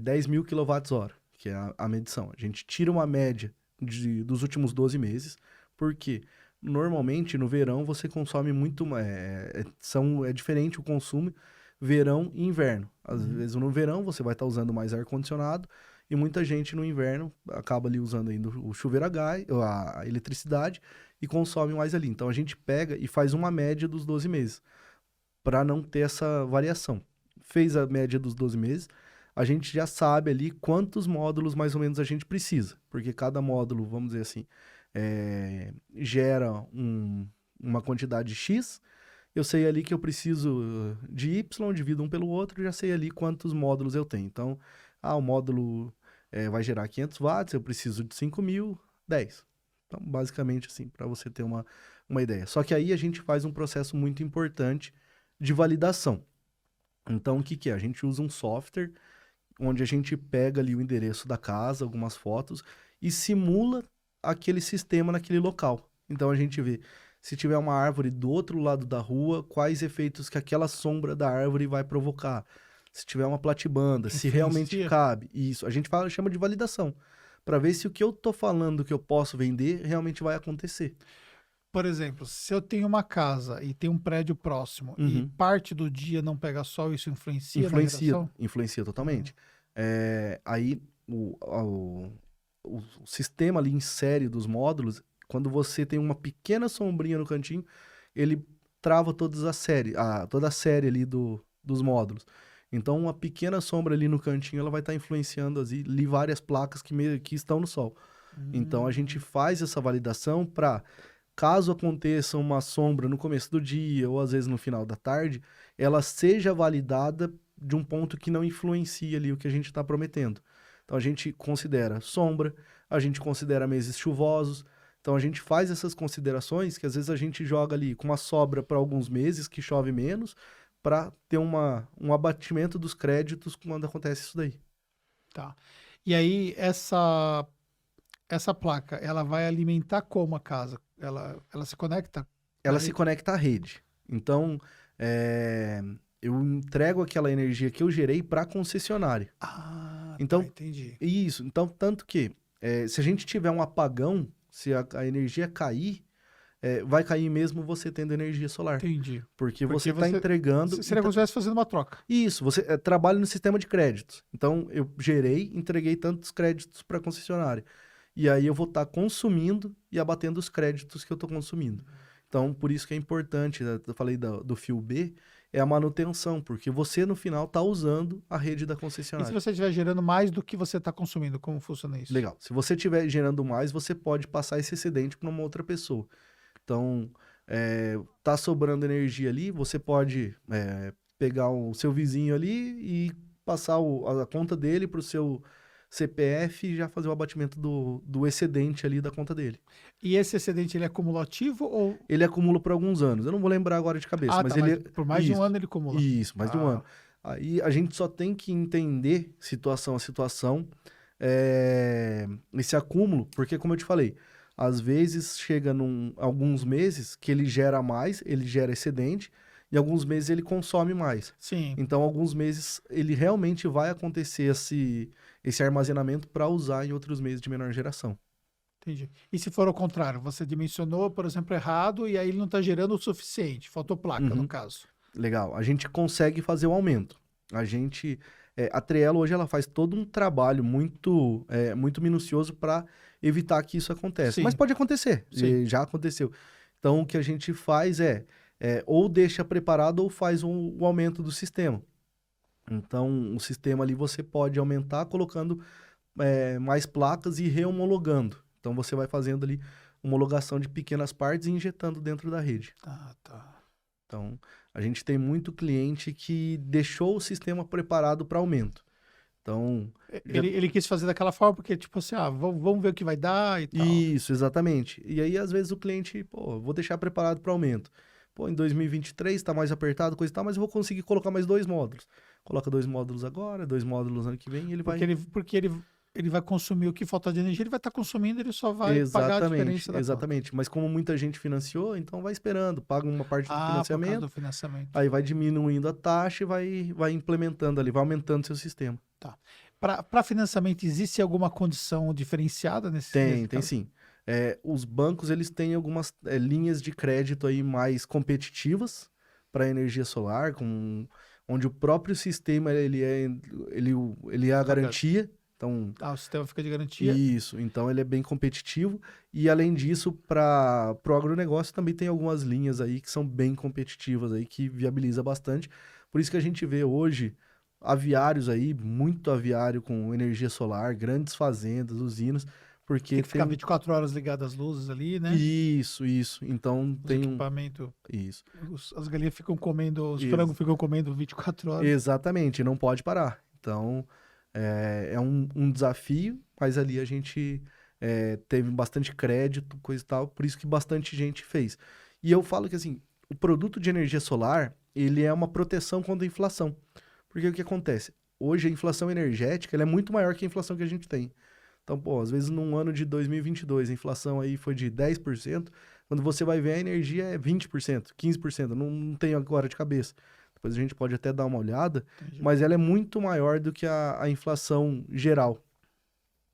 Speaker 2: 10.000 kWh, que é a medição. A gente tira uma média dos últimos 12 meses, porque normalmente no verão você consome muito mais. É diferente o consumo verão e inverno. Às
Speaker 1: Uhum.
Speaker 2: vezes no verão você vai estar usando mais ar-condicionado e muita gente no inverno acaba ali usando ainda o chuveiro a gás, a eletricidade e consome mais ali. Então a gente pega e faz uma média dos 12 meses para não ter essa variação. Fez a média dos 12 meses, a gente já sabe ali quantos módulos mais ou menos a gente precisa, porque cada módulo, vamos dizer assim, gera uma quantidade X. Eu sei ali que eu preciso de Y, divido um pelo outro, já sei ali quantos módulos eu tenho. Então, o módulo vai gerar 500 watts, eu preciso de 5.000, 10. Então, basicamente assim, para você ter uma ideia. Só que aí a gente faz um processo muito importante de validação. Então, o que que é? A gente usa um software onde a gente pega ali o endereço da casa, algumas fotos, e simula aquele sistema naquele local. Então, a gente vê se tiver uma árvore do outro lado da rua, quais efeitos que aquela sombra da árvore vai provocar. Se tiver uma platibanda, se realmente
Speaker 1: Influencia?
Speaker 2: cabe. Isso, a gente chama de validação, para ver se o que eu tô falando que eu posso vender realmente vai acontecer.
Speaker 1: Por exemplo, se eu tenho uma casa e tem um prédio próximo e
Speaker 2: Uhum.
Speaker 1: parte do dia não pega sol, isso influencia na
Speaker 2: Influencia,
Speaker 1: geração?
Speaker 2: influencia
Speaker 1: Uhum.
Speaker 2: totalmente. Aí o sistema ali em série dos módulos, quando você tem uma pequena sombrinha no cantinho, ele trava toda a série ali dos módulos. Então, uma pequena sombra ali no cantinho, ela vai estar influenciando ali várias placas que estão no sol. Então, a gente
Speaker 1: Hum,
Speaker 2: faz essa validação para, caso aconteça uma sombra no começo do dia ou às vezes no final da tarde, ela seja validada de um ponto que não influencia ali o que a gente está prometendo. Então a gente considera sombra, a gente considera meses chuvosos. Então a gente faz essas considerações que às vezes a gente joga ali com uma sobra para alguns meses que chove menos, para ter um abatimento dos créditos quando acontece isso daí.
Speaker 1: tá. E aí, essa placa, ela vai alimentar como a casa? Ela se conecta na
Speaker 2: Ela se
Speaker 1: rede?
Speaker 2: conecta à rede. Então, eu entrego aquela energia que eu gerei para a concessionária.
Speaker 1: Ah, tá,
Speaker 2: Então,
Speaker 1: entendi.
Speaker 2: isso. Então, tanto que se a gente tiver um apagão, se a energia cair, vai cair mesmo você tendo energia solar.
Speaker 1: Entendi.
Speaker 2: Porque você
Speaker 1: Porque
Speaker 2: está
Speaker 1: você
Speaker 2: entregando.
Speaker 1: seria como se estivesse fazendo uma troca.
Speaker 2: Isso, você trabalha no sistema de créditos. Então, eu gerei, entreguei tantos créditos para a concessionária. E aí eu vou estar consumindo e abatendo os créditos que eu estou consumindo. Então, por isso que é importante, né, eu falei do fio B, é a manutenção, porque você no final está usando a rede da
Speaker 1: E se
Speaker 2: concessionária.
Speaker 1: você estiver gerando mais do que você está consumindo, como funciona isso?
Speaker 2: Legal. Se você estiver gerando mais, você pode passar esse excedente para uma outra pessoa. Então, tá sobrando energia ali, você pode pegar o seu vizinho ali e passar a conta dele para o seu CPF e já fazer o abatimento do excedente ali da conta dele.
Speaker 1: E esse excedente, ele é cumulativo ou...
Speaker 2: Ele acumula por alguns anos. Eu não vou lembrar agora de cabeça,
Speaker 1: Ah,
Speaker 2: mas
Speaker 1: tá, mas
Speaker 2: ele.
Speaker 1: por mais de um
Speaker 2: Isso,
Speaker 1: ano ele acumula.
Speaker 2: isso, mais de um ano.
Speaker 1: Ah,
Speaker 2: Aí a gente só tem que entender situação a situação, esse acúmulo, porque como eu te falei, às vezes chega alguns meses que ele gera mais, ele gera excedente, e alguns meses ele consome mais.
Speaker 1: sim,
Speaker 2: Então, alguns meses ele realmente vai acontecer esse armazenamento para usar em outros meses de menor geração.
Speaker 1: entendi. E se for ao contrário, você dimensionou, por exemplo, errado e aí ele não está gerando o suficiente, faltou placa, no
Speaker 2: Uhum.
Speaker 1: caso.
Speaker 2: Legal. A gente consegue fazer o aumento. A Trello hoje ela faz todo um trabalho muito minucioso para evitar que isso aconteça. Mas
Speaker 1: Sim,
Speaker 2: pode acontecer,
Speaker 1: sim.
Speaker 2: e já aconteceu. Então o que a gente faz ou deixa preparado ou faz o aumento do sistema. Então o sistema ali você pode aumentar colocando mais placas e rehomologando. Então você vai fazendo ali homologação de pequenas partes e injetando dentro da rede.
Speaker 1: Tá.
Speaker 2: Então, a gente tem muito cliente que deixou o sistema preparado para aumento. Então,
Speaker 1: Ele quis fazer daquela forma porque, tipo assim, vamos ver o que vai dar e tal.
Speaker 2: isso, exatamente. E aí, às vezes, o cliente, pô, vou deixar preparado para aumento. Pô, em 2023 está mais apertado, coisa e tal, mas eu vou conseguir colocar mais 2 módulos. Coloca 2 módulos agora, 2 módulos ano que vem, e ele vai...
Speaker 1: Porque ele vai consumir o que falta de energia, ele vai estar consumindo, ele só vai pagar a
Speaker 2: Exatamente,
Speaker 1: diferença da conta.
Speaker 2: exatamente. Mas como muita gente financiou, então vai esperando, paga uma parte do
Speaker 1: Por causa
Speaker 2: financiamento,
Speaker 1: do financiamento.
Speaker 2: aí vai diminuindo a taxa e vai implementando ali, vai aumentando seu sistema.
Speaker 1: Tá. Para financiamento, existe alguma condição diferenciada nesse
Speaker 2: Tem
Speaker 1: caso?
Speaker 2: sim. Os bancos, eles têm algumas linhas de crédito aí mais competitivas para energia solar, onde o próprio sistema ele é a garantia. Então,
Speaker 1: O sistema fica de garantia.
Speaker 2: isso. Então, ele é bem competitivo. E, além disso, para o agronegócio também tem algumas linhas aí que são bem competitivas aí, que viabiliza bastante. Por isso que a gente vê hoje aviários aí, muito aviário com energia solar, grandes fazendas, usinas, porque
Speaker 1: Tem que ficar 24 horas ligadas as luzes ali, né?
Speaker 2: Isso. Então
Speaker 1: Os
Speaker 2: tem
Speaker 1: equipamentos.
Speaker 2: Isso.
Speaker 1: As galinhas ficam comendo, os
Speaker 2: Ex-
Speaker 1: frangos ficam comendo 24 horas.
Speaker 2: Exatamente, não pode parar. Então, é um desafio, mas ali a gente teve bastante crédito, coisa e tal, por isso que bastante gente fez. E eu falo que, assim, o produto de energia solar, ele é uma proteção contra a inflação. Porque o que acontece? Hoje a inflação energética ela é muito maior que a inflação que a gente tem. Então, pô, às vezes num ano de 2022 a inflação aí foi de 10%, quando você vai ver a energia é 20%, 15%, não tenho agora de cabeça. Depois a gente pode até dar uma olhada,
Speaker 1: Entendi.
Speaker 2: mas ela é muito maior do que a inflação geral.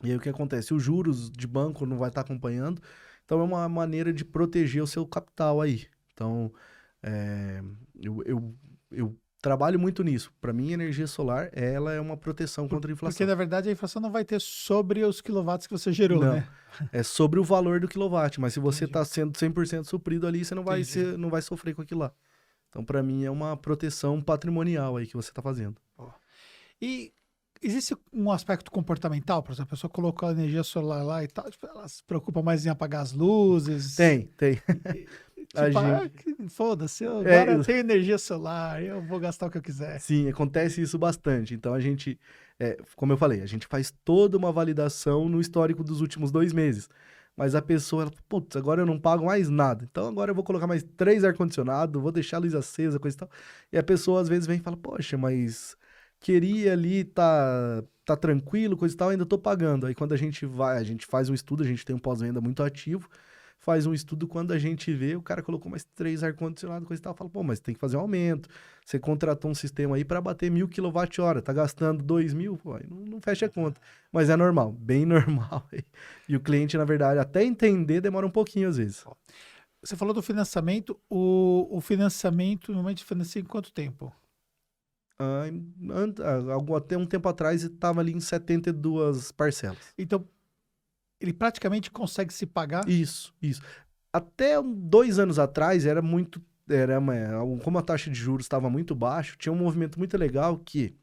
Speaker 2: E aí o que acontece? Os juros de banco não vai estar acompanhando, então é uma maneira de proteger o seu capital aí. Então, é, eu trabalho muito nisso. Para mim, a energia solar, ela é uma proteção contra a
Speaker 1: Porque,
Speaker 2: inflação.
Speaker 1: na verdade, a inflação não vai ter sobre os quilowatts que você gerou,
Speaker 2: Não,
Speaker 1: né?
Speaker 2: é sobre o valor do quilowatt, mas se você
Speaker 1: Entendi.
Speaker 2: está sendo 100% suprido ali, você
Speaker 1: Entendi.
Speaker 2: não vai sofrer com aquilo lá. Então, para mim, é uma proteção patrimonial aí que você está fazendo.
Speaker 1: E existe um aspecto comportamental, por exemplo, a pessoa colocou a energia solar lá e tal, tipo, ela se preocupa mais em apagar as luzes.
Speaker 2: Tem. A
Speaker 1: Tipo,
Speaker 2: gente...
Speaker 1: foda-se,
Speaker 2: É,
Speaker 1: agora eu tenho energia solar, eu vou gastar o que eu quiser.
Speaker 2: sim, acontece isso bastante. Então, como eu falei, a gente faz toda uma validação no histórico dos últimos 2 meses. Mas a pessoa, ela, putz, agora eu não pago mais nada. Então agora eu vou colocar mais 3 ar-condicionado, vou deixar a luz acesa, coisa e tal. E a pessoa às vezes vem e fala, poxa, mas queria ali tá tranquilo, coisa e tal, ainda tô pagando. Aí quando a gente faz um estudo, a gente tem um pós-venda muito ativo, faz um estudo, quando a gente vê, o cara colocou mais 3 ar-condicionado, coisa e tal, fala, pô, mas tem que fazer um aumento. Você contratou um sistema aí para bater 1.000 kWh, tá gastando 2.000, pô, aí não fecha a conta. Mas é normal, bem normal. E o cliente, na verdade, até entender, demora um pouquinho às vezes.
Speaker 1: Você falou do financiamento, o financiamento normalmente financia em quanto tempo?
Speaker 2: Até um tempo atrás estava ali em 72 parcelas.
Speaker 1: Então, ele praticamente consegue se pagar?
Speaker 2: Isso. Até 2 anos atrás era muito. Como a taxa de juros estava muito baixa, tinha um movimento muito legal que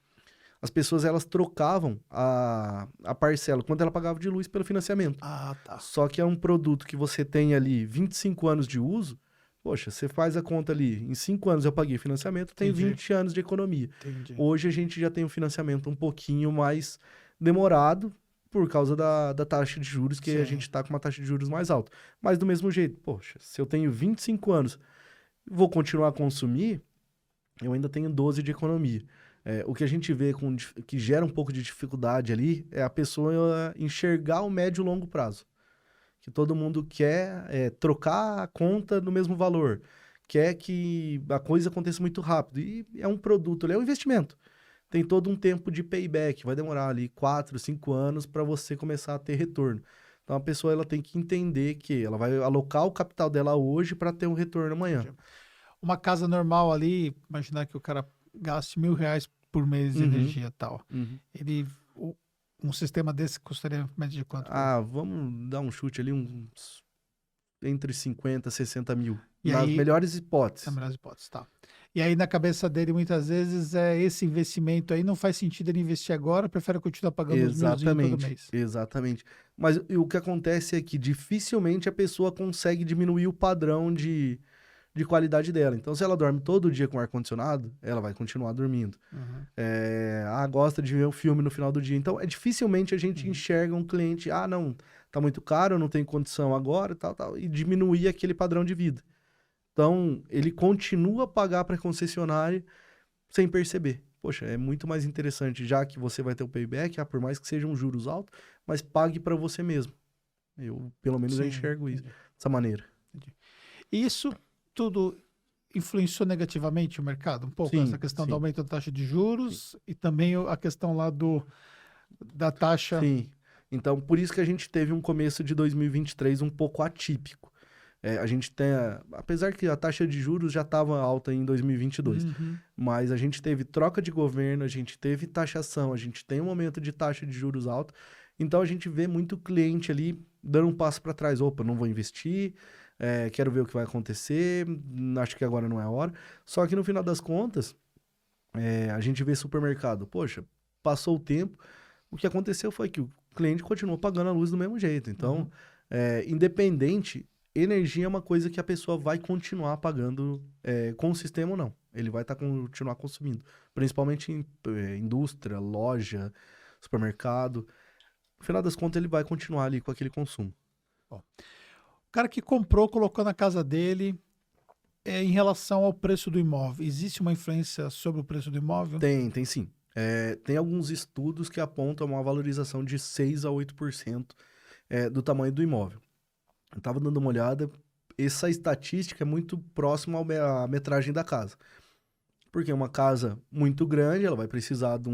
Speaker 2: as pessoas elas trocavam a parcela, quanto ela pagava de luz pelo financiamento.
Speaker 1: Ah, tá.
Speaker 2: Só que é um produto que você tem ali 25 anos de uso. Poxa, você faz a conta ali, em 5 anos eu paguei financiamento, tem
Speaker 1: Entendi.
Speaker 2: 20 anos de economia.
Speaker 1: Entendi.
Speaker 2: Hoje a gente já tem um financiamento um pouquinho mais demorado por causa da taxa de juros, que a
Speaker 1: Sim.
Speaker 2: gente está com uma taxa de juros mais alta. Mas do mesmo jeito, poxa, se eu tenho 25 anos, vou continuar a consumir, eu ainda tenho 12 de economia. O que a gente vê que gera um pouco de dificuldade ali é a pessoa enxergar o médio e longo prazo. Que todo mundo quer trocar a conta no mesmo valor, quer que a coisa aconteça muito rápido. E é um produto, ele é um investimento. Tem todo um tempo de payback, vai demorar ali 4, 5 anos para você começar a ter retorno. Então a pessoa ela tem que entender que ela vai alocar o capital dela hoje para ter um retorno amanhã.
Speaker 1: uma casa normal ali, imaginar que o cara gaste R$ 1.000 por mês de
Speaker 2: Uhum.
Speaker 1: energia e tal.
Speaker 2: Uhum.
Speaker 1: Um sistema desse custaria média de quanto?
Speaker 2: Vamos dar um chute ali, uns entre 50 e 60 mil.
Speaker 1: E
Speaker 2: Nas
Speaker 1: aí,
Speaker 2: melhores
Speaker 1: na
Speaker 2: hipóteses.
Speaker 1: melhor hipótese, tá. E aí, na cabeça dele, muitas vezes, esse investimento aí não faz sentido ele investir agora, prefere continuar pagando uns milzinhos todo
Speaker 2: Exatamente,
Speaker 1: mês.
Speaker 2: exatamente. Mas o que acontece é que dificilmente a pessoa consegue diminuir o padrão de qualidade dela. Então, se ela dorme todo dia com ar-condicionado, ela vai continuar dormindo.
Speaker 1: Uhum.
Speaker 2: Gosta de ver um filme no final do dia. Então, dificilmente a gente enxerga um cliente, não, tá muito caro, eu não tenho condição agora, tal, tal, e diminuir aquele padrão de vida. Então, ele continua a pagar para a concessionária sem perceber. Poxa, é muito mais interessante, já que você vai ter o payback, por mais que sejam juros altos, mas pague para você mesmo. Eu, pelo menos, eu
Speaker 1: Sim,
Speaker 2: enxergo isso
Speaker 1: entendi.
Speaker 2: dessa maneira.
Speaker 1: E isso tudo influenciou negativamente o mercado? Um pouco, essa
Speaker 2: Sim,
Speaker 1: questão do
Speaker 2: sim,
Speaker 1: aumento da taxa de
Speaker 2: sim.
Speaker 1: juros e também a questão lá da taxa.
Speaker 2: Sim. Então, por isso que a gente teve um começo de 2023 um pouco atípico. A gente tem, apesar que a taxa de juros já estava alta em 2022,
Speaker 1: Uhum.
Speaker 2: mas a gente teve troca de governo, a gente teve taxação, a gente tem um aumento de taxa de juros alta, então a gente vê muito cliente ali dando um passo para trás. Opa, não vou investir, quero ver o que vai acontecer, acho que agora não é a hora. Só que no final das contas, a gente vê supermercado, poxa, passou o tempo, o que aconteceu foi que o cliente continuou pagando a luz do mesmo jeito. Então,
Speaker 1: Uhum.
Speaker 2: independente, energia é uma coisa que a pessoa vai continuar pagando com o sistema ou não. Ele vai continuar consumindo. Principalmente em indústria, loja, supermercado. No final das contas, ele vai continuar ali com aquele consumo.
Speaker 1: Bom, o cara que comprou, colocou na casa dele, em relação ao preço do imóvel, existe uma influência sobre o preço do imóvel?
Speaker 2: Tem sim. Tem alguns estudos que apontam uma valorização de 6 a 8% do tamanho do imóvel. Eu estava dando uma olhada, essa estatística é muito próxima à metragem da casa. Porque uma casa muito grande, ela vai precisar de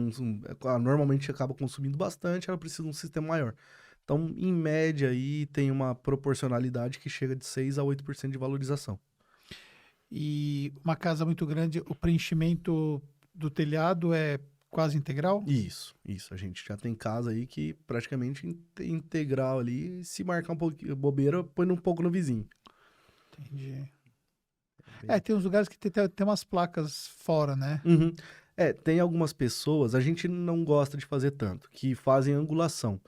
Speaker 2: normalmente acaba consumindo bastante, ela precisa de um sistema maior. Então, em média, aí tem uma proporcionalidade que chega de 6 a 8% de valorização.
Speaker 1: E uma casa muito grande, o preenchimento do telhado é quase integral?
Speaker 2: Isso. A gente já tem casa aí que praticamente integral ali, se marcar um pouquinho bobeira, põe um pouco no vizinho.
Speaker 1: Entendi. Tem uns lugares que tem umas placas fora, né?
Speaker 2: Uhum. Tem algumas pessoas, a gente não gosta de fazer tanto, que fazem angulação.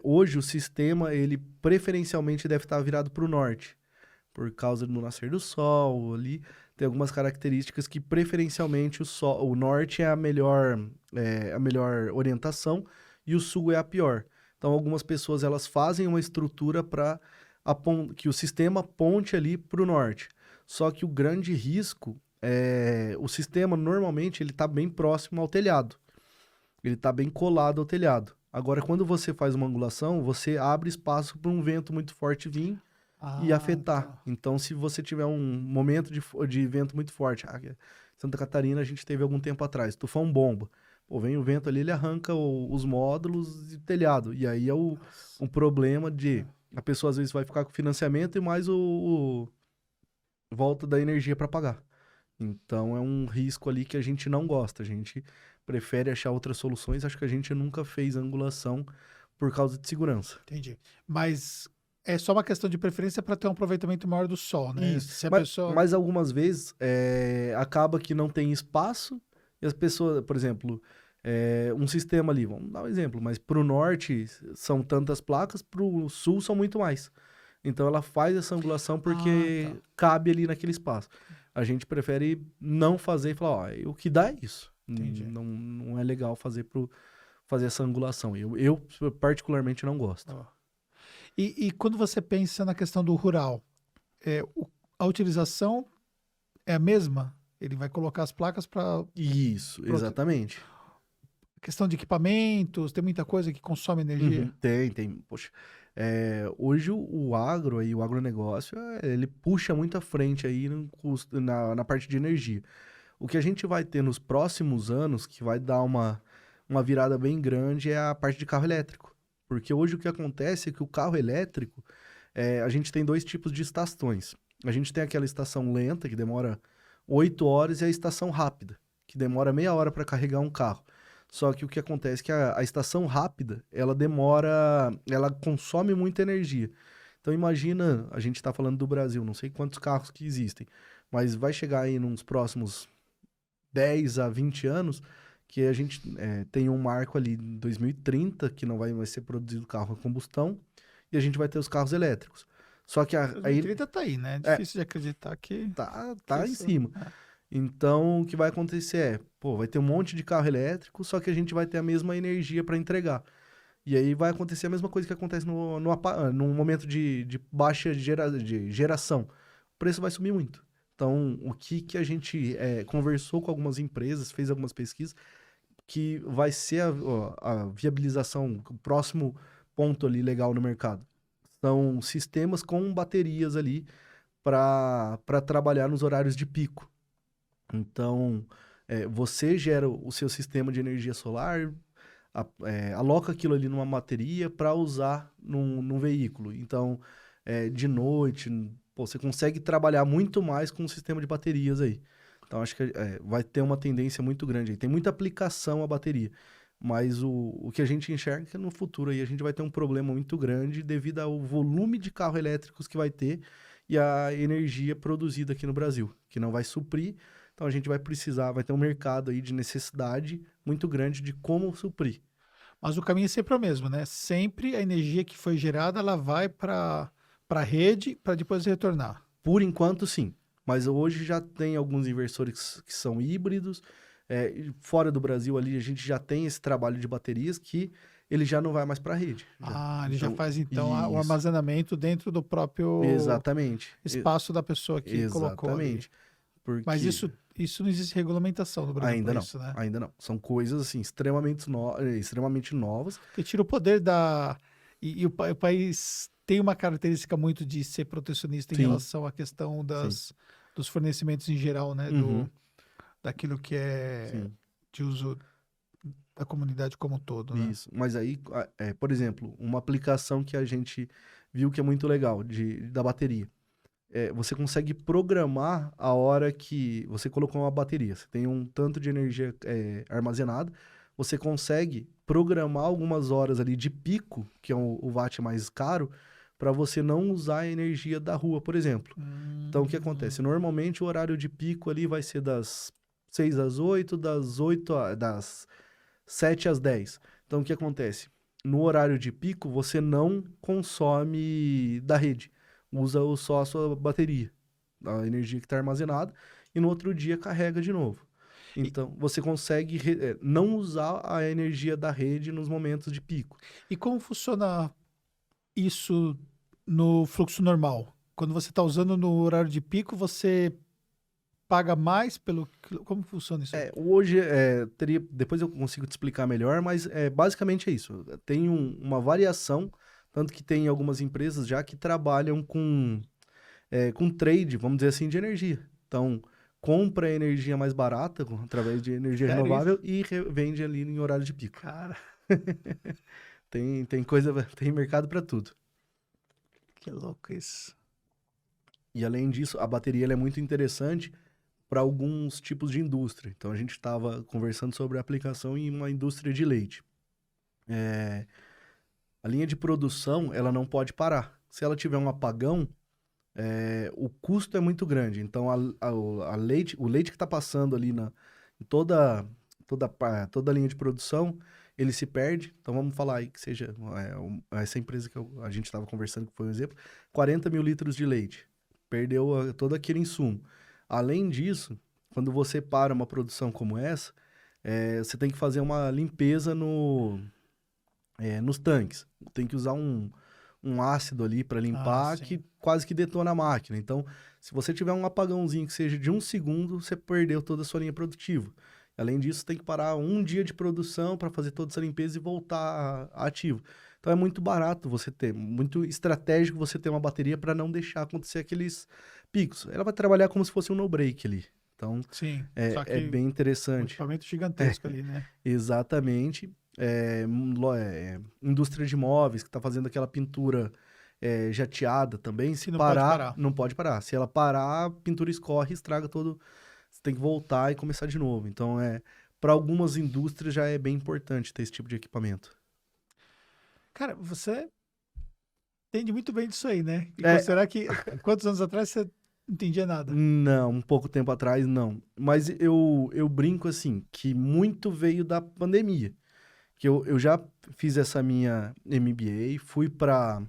Speaker 2: Hoje o sistema, ele preferencialmente deve estar virado para o norte, por causa do nascer do sol ali. Tem algumas características que preferencialmente o norte é a melhor orientação e o sul é a pior. Então algumas pessoas elas fazem uma estrutura para que o sistema aponte ali para o norte. Só que o grande risco o sistema normalmente ele está bem próximo ao telhado. Ele está bem colado ao telhado. Agora, quando você faz uma angulação, você abre espaço para um vento muito forte vir e afetar.
Speaker 1: Tá.
Speaker 2: Então, se você tiver um momento de vento muito forte, Santa Catarina a gente teve algum tempo atrás, tufão bomba. Pô, vem o vento ali, ele arranca os módulos e telhado. E aí é um problema de a pessoa às vezes vai ficar com financiamento e mais o volta da energia para pagar. Então é um risco ali que a gente não gosta. A gente prefere achar outras soluções. Acho que a gente nunca fez angulação por causa de segurança.
Speaker 1: Entendi. Mas é só uma questão de preferência para ter um aproveitamento maior do sol, né?
Speaker 2: Isso.
Speaker 1: Se a
Speaker 2: Mas,
Speaker 1: pessoa.
Speaker 2: mas algumas vezes acaba que não tem espaço e as pessoas, por exemplo, um sistema ali, vamos dar um exemplo, mas para o norte são tantas placas, para o sul são muito mais. Então ela faz essa angulação porque
Speaker 1: Tá.
Speaker 2: cabe ali naquele espaço. A gente prefere não fazer e falar, ó, o que dá é isso.
Speaker 1: Entendi.
Speaker 2: Não é legal fazer essa angulação. Eu particularmente não gosto.
Speaker 1: Ó. E quando você pensa na questão do rural, a utilização é a mesma? Ele vai colocar as placas para
Speaker 2: Isso, exatamente.
Speaker 1: questão de equipamentos, tem muita coisa que consome energia.
Speaker 2: Uhum, tem. Poxa, hoje o agro aí, o agronegócio, ele puxa muito à frente aí na parte de energia. O que a gente vai ter nos próximos anos, que vai dar uma virada bem grande, é a parte de carro elétrico. Porque hoje o que acontece é que o carro elétrico, a gente tem dois tipos de estações. A gente tem aquela estação lenta, que demora 8 horas é a estação rápida, que demora meia hora para carregar um carro. Só que o que acontece é que a estação rápida, ela consome muita energia. Então imagina, a gente está falando do Brasil, não sei quantos carros que existem, mas vai chegar aí nos próximos 10 a 20 anos que a gente tem um marco ali em 2030 que não vai mais ser produzido carro a combustão e a gente vai ter os carros elétricos. Só que aí
Speaker 1: 2030 tá aí, né? É difícil de acreditar que...
Speaker 2: tá em cima. Então, o que vai acontecer pô, vai ter um monte de carro elétrico, só que a gente vai ter a mesma energia para entregar. E aí vai acontecer a mesma coisa que acontece num momento de baixa de geração. O preço vai subir muito. Então, o que a gente conversou com algumas empresas, fez algumas pesquisas, que vai ser a viabilização, o próximo ponto ali legal no mercado. São sistemas com baterias ali para trabalhar nos horários de pico. Então, você gera o seu sistema de energia solar, aloca aquilo ali numa bateria para usar num veículo. Então, de noite, pô, você consegue trabalhar muito mais com um sistema de baterias aí. Então, acho que vai ter uma tendência muito grande aí. Tem muita aplicação a bateria, mas o que a gente enxerga é que no futuro aí a gente vai ter um problema muito grande devido ao volume de carros elétricos que vai ter e a energia produzida aqui no Brasil, que não vai suprir. Então, a gente vai ter um mercado aí de necessidade muito grande de como suprir.
Speaker 1: Mas o caminho é sempre o mesmo, né? Sempre a energia que foi gerada, ela vai para a rede para depois retornar.
Speaker 2: Por enquanto, sim. Mas hoje já tem alguns inversores que são híbridos. Fora do Brasil ali, a gente já tem esse trabalho de baterias que ele já não vai mais para a rede.
Speaker 1: Ele já faz então o armazenamento dentro do próprio espaço da pessoa que colocou ali.
Speaker 2: Exatamente. Porque...
Speaker 1: Mas isso não existe regulamentação no Brasil
Speaker 2: ainda não,
Speaker 1: isso, né?
Speaker 2: Ainda não. São coisas assim extremamente novas.
Speaker 1: Que tira o poder da... E o país tem uma característica muito de ser protecionista em relação à questão dos fornecimentos em geral, né? Daquilo que é de uso da comunidade como um todo, né?
Speaker 2: Isso. Mas aí, por exemplo, uma aplicação que a gente viu que é muito legal da bateria. Você consegue programar a hora que você colocou uma bateria. Você tem um tanto de energia armazenada. Você consegue programar algumas horas ali de pico, que é o watt mais caro, para você não usar a energia da rua, por exemplo. Então, o que acontece? Normalmente, o horário de pico ali vai ser das 6 às 8, das 7 às 10. Então, o que acontece? No horário de pico, você não consome da rede. Usa só a sua bateria, a energia que está armazenada, e no outro dia carrega de novo. Então, você consegue não usar a energia da rede nos momentos de pico.
Speaker 1: E como funciona isso no fluxo normal? Quando você está usando no horário de pico, você paga mais pelo... Como funciona isso?
Speaker 2: Hoje, depois eu consigo te explicar melhor, mas basicamente é isso. Tem uma variação, tanto que tem algumas empresas já que trabalham com trade, vamos dizer assim, de energia. Então, compra energia mais barata, através de energia renovável, e vende ali em horário de pico.
Speaker 1: Cara,
Speaker 2: tem mercado para tudo.
Speaker 1: que louco isso.
Speaker 2: E além disso, a bateria ela é muito interessante para alguns tipos de indústria. Então, a gente estava conversando sobre a aplicação em uma indústria de leite. A linha de produção, ela não pode parar. Se ela tiver um apagão, o custo é muito grande. Então, o leite que está passando ali em toda a linha de produção, ele se perde. Então, vamos falar aí que seja essa empresa que a gente estava conversando, que foi um exemplo, 40 mil litros de leite. Perdeu todo aquele insumo. Além disso, quando você para uma produção como essa, você tem que fazer uma limpeza nos tanques. Tem que usar um ácido ali para limpar que quase que detona a máquina. Então, se você tiver um apagãozinho que seja de 1 segundo, você perdeu toda a sua linha produtiva. Além disso, tem que parar 1 dia de produção para fazer toda essa limpeza e voltar ativo. Então, é muito barato muito estratégico você ter uma bateria para não deixar acontecer aqueles picos. Ela vai trabalhar como se fosse um no-break ali. Então,
Speaker 1: só que
Speaker 2: bem interessante.
Speaker 1: Um equipamento gigantesco ali, né?
Speaker 2: Exatamente. Indústria de móveis, que está fazendo aquela pintura jateada também. Se parar, não pode parar. Se ela parar, a pintura escorre e estraga você tem que voltar e começar de novo. Então, para algumas indústrias já é bem importante ter esse tipo de equipamento.
Speaker 1: Cara, você entende muito bem disso aí, né? E
Speaker 2: É,
Speaker 1: considerar que quantos anos atrás você não entendia nada?
Speaker 2: não, um pouco tempo atrás, não. Mas eu brinco assim, que muito veio da pandemia. Que eu já fiz essa minha MBA, fui para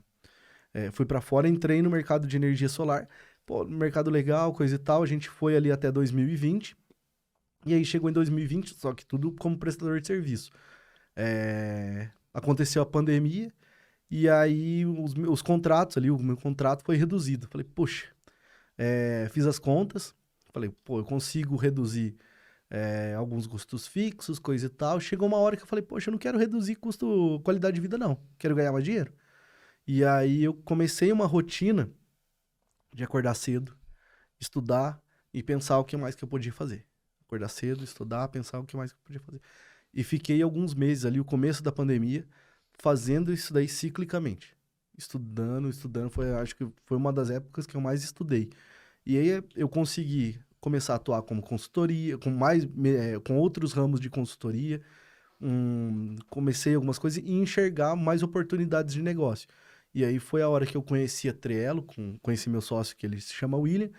Speaker 2: fora, entrei no mercado de energia solar. Pô, mercado legal, coisa e tal. A gente foi ali até 2020. E aí chegou em 2020, só que tudo como prestador de serviço. Aconteceu a pandemia, e aí os contratos ali, o meu contrato foi reduzido. Falei, poxa, fiz as contas. Falei, pô, eu consigo reduzir alguns custos fixos, coisa e tal. Chegou uma hora que eu falei, poxa, eu não quero reduzir custo, qualidade de vida, não. Quero ganhar mais dinheiro. E aí eu comecei uma rotina de acordar cedo, estudar e pensar o que mais que eu podia fazer. Acordar cedo, estudar, pensar o que mais que eu podia fazer. E fiquei alguns meses ali, o começo da pandemia, fazendo isso daí ciclicamente. Estudando, estudando. Acho que foi uma das épocas que eu mais estudei. E aí eu consegui começar a atuar como consultoria, com outros ramos de consultoria. Comecei algumas coisas e enxergar mais oportunidades de negócio. E aí foi a hora que eu conheci a Trello, conheci meu sócio, que ele se chama William,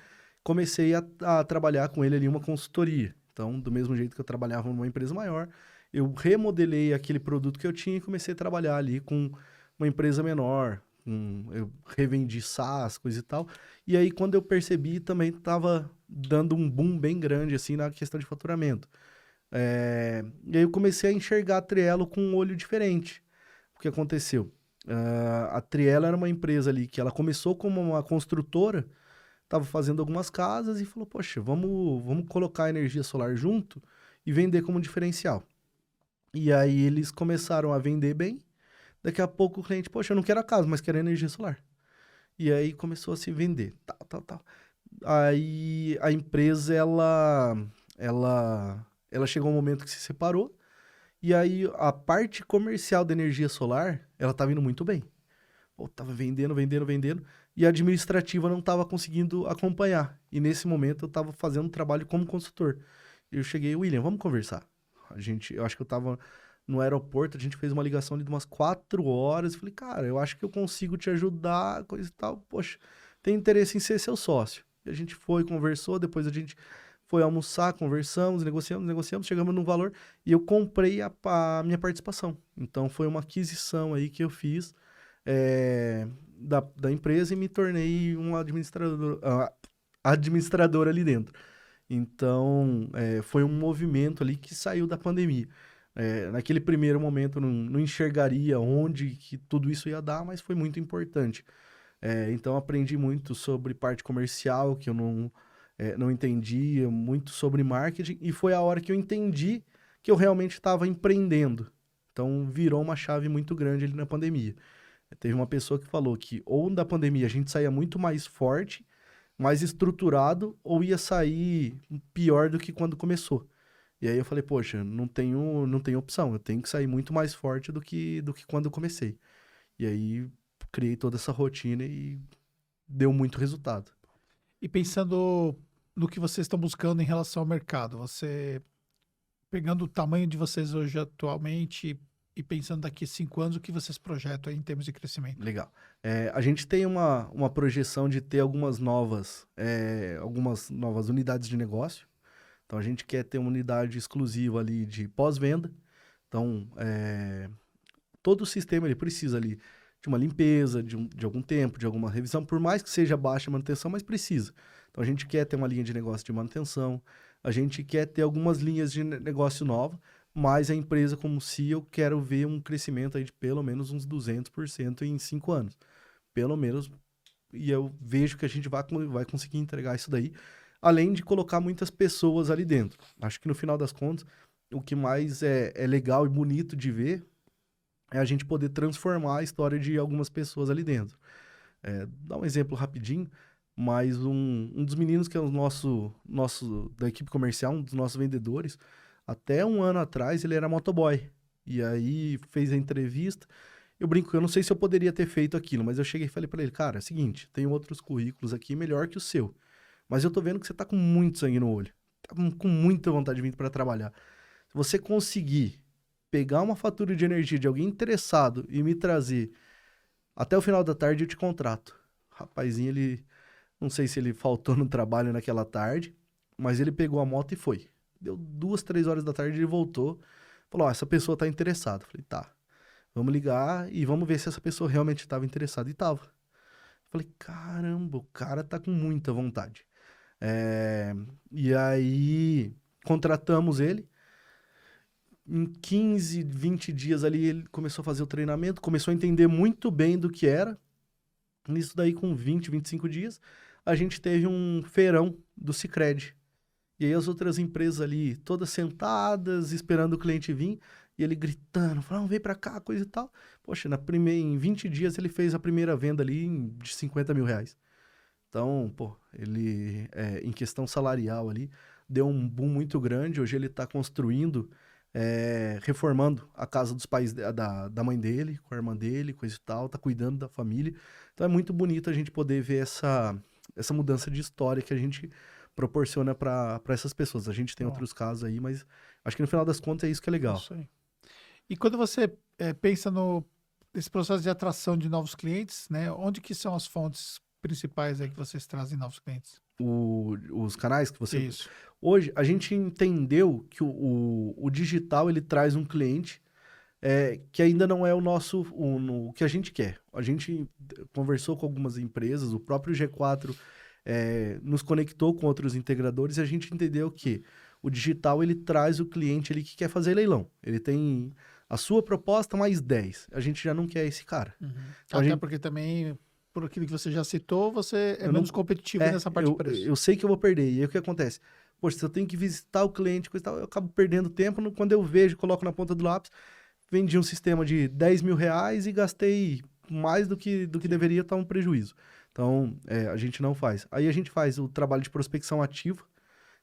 Speaker 2: comecei a trabalhar com ele ali uma consultoria. Então, do mesmo jeito que eu trabalhava numa empresa maior, eu remodelei aquele produto que eu tinha e comecei a trabalhar ali com uma empresa menor. Eu revendi SaaS, coisa e tal. E aí, quando eu percebi, também estava dando um boom bem grande, assim, na questão de faturamento. E aí eu comecei a enxergar a Trello com um olho diferente. O que aconteceu? A Trello era uma empresa ali que ela começou como uma construtora, estava fazendo algumas casas e falou, poxa, vamos colocar energia solar junto e vender como diferencial. E aí eles começaram a vender bem. Daqui a pouco o cliente, poxa, eu não quero a casa, mas quero energia solar. E aí começou a se vender, tal, tal, tal. Aí a empresa, ela chegou um momento que se separou, e aí a parte comercial da energia solar, ela tava indo muito bem. Pô, tava vendendo, vendendo, vendendo, e a administrativa não tava conseguindo acompanhar. E nesse momento eu tava fazendo um trabalho como consultor. Eu cheguei, William, vamos conversar. Eu acho que eu tava no aeroporto, a gente fez uma ligação ali de umas 4 horas. Eu falei, cara, eu acho que eu consigo te ajudar, coisa e tal. Poxa, tem interesse em ser seu sócio. E a gente foi, conversou, depois a gente foi almoçar, conversamos, negociamos, chegamos num valor e eu comprei a minha participação. Então foi uma aquisição aí que eu fiz da empresa e me tornei um administrador ali dentro. Então, foi um movimento ali que saiu da pandemia. Naquele primeiro momento, não enxergaria onde que tudo isso ia dar, mas foi muito importante. Então, aprendi muito sobre parte comercial, que eu não entendia, muito sobre marketing, e foi a hora que eu entendi que eu realmente estava empreendendo. Então, virou uma chave muito grande ali na pandemia. Teve uma pessoa que falou que ou da pandemia a gente saía muito mais forte, mais estruturado, ou ia sair pior do que quando começou. E aí eu falei, poxa, não tenho opção, eu tenho que sair muito mais forte do que quando eu comecei. E aí criei toda essa rotina e deu muito resultado.
Speaker 1: E pensando no que vocês estão buscando em relação ao mercado, você pegando o tamanho de vocês hoje atualmente e pensando daqui a 5 anos, o que vocês projetam aí em termos de crescimento?
Speaker 2: Legal. A gente tem uma projeção de ter algumas novas unidades de negócio. Então, a gente quer ter uma unidade exclusiva ali de pós-venda. Então, todo o sistema ele precisa ali de uma limpeza, de algum tempo, de alguma revisão, por mais que seja baixa a manutenção, mas precisa. Então, a gente quer ter uma linha de negócio de manutenção, a gente quer ter algumas linhas de negócio nova, mas a empresa como se eu quero ver um crescimento aí de pelo menos uns 200% em 5 anos. Pelo menos, e eu vejo que a gente vai conseguir entregar isso daí, além de colocar muitas pessoas ali dentro. Acho que no final das contas, o que mais é legal e bonito de ver é a gente poder transformar a história de algumas pessoas ali dentro. Dá um exemplo rapidinho, mas um dos meninos que é o nosso da equipe comercial, um dos nossos vendedores, até um ano atrás ele era motoboy. E aí fez a entrevista. Eu brinco que eu não sei se eu poderia ter feito aquilo, mas eu cheguei e falei para ele, cara, é o seguinte, tem outros currículos aqui melhor que o seu. Mas eu tô vendo que você tá com muito sangue no olho. tá com muita vontade de vir para trabalhar. Se você conseguir pegar uma fatura de energia de alguém interessado e me trazer até o final da tarde, eu te contrato. Rapazinho, ele... Não sei se ele faltou no trabalho naquela tarde, mas ele pegou a moto e foi. Deu 2, 3 horas da tarde, ele voltou. Falou, ó, essa pessoa tá interessada. Falei, tá, vamos ligar e vamos ver se essa pessoa realmente estava interessada. E tava. Falei, caramba, o cara tá com muita vontade. E aí, contratamos ele. Em 15, 20 dias ali, ele começou a fazer o treinamento, começou a entender muito bem do que era. Nisso daí, com 20, 25 dias, a gente teve um feirão do Sicredi. E aí as outras empresas ali, todas sentadas, esperando o cliente vir, e ele gritando, falando, vem pra cá, coisa e tal. Poxa, em 20 dias ele fez a primeira venda ali de 50 mil reais. Então, pô, ele, em questão salarial ali, deu um boom muito grande. Hoje ele tá construindo, reformando a casa dos pais da mãe dele, com a irmã dele, coisa e tal, tá cuidando da família. Então é muito bonito a gente poder ver essa mudança de história que a gente proporciona para essas pessoas. A gente tem outros casos aí, mas acho que no final das contas é isso que é legal.
Speaker 1: Isso aí. E quando você pensa nesse processo de atração de novos clientes, né? Onde que são as fontes principais aí que vocês trazem novos clientes?
Speaker 2: Os canais que você...
Speaker 1: Isso.
Speaker 2: Hoje, a gente entendeu que o digital, ele traz um cliente que ainda não é o que a gente quer. A gente conversou com algumas empresas, o próprio G4 nos conectou com outros integradores e a gente entendeu que o digital, ele traz o cliente ali que quer fazer leilão. Ele tem a sua proposta mais 10. A gente já não quer esse cara.
Speaker 1: Uhum.
Speaker 2: Então,
Speaker 1: Até porque também, por aquilo que você já citou, você é menos competitivo nessa parte de preço.
Speaker 2: Eu sei que eu vou perder. E aí o que acontece? Poxa, se eu tenho que visitar o cliente, coisa e tal, eu acabo perdendo tempo. Quando eu vejo, coloco na ponta do lápis, vendi um sistema de 10 mil reais e gastei mais do que deveria, tá um prejuízo. Então, a gente não faz. Aí a gente faz o trabalho de prospecção ativa.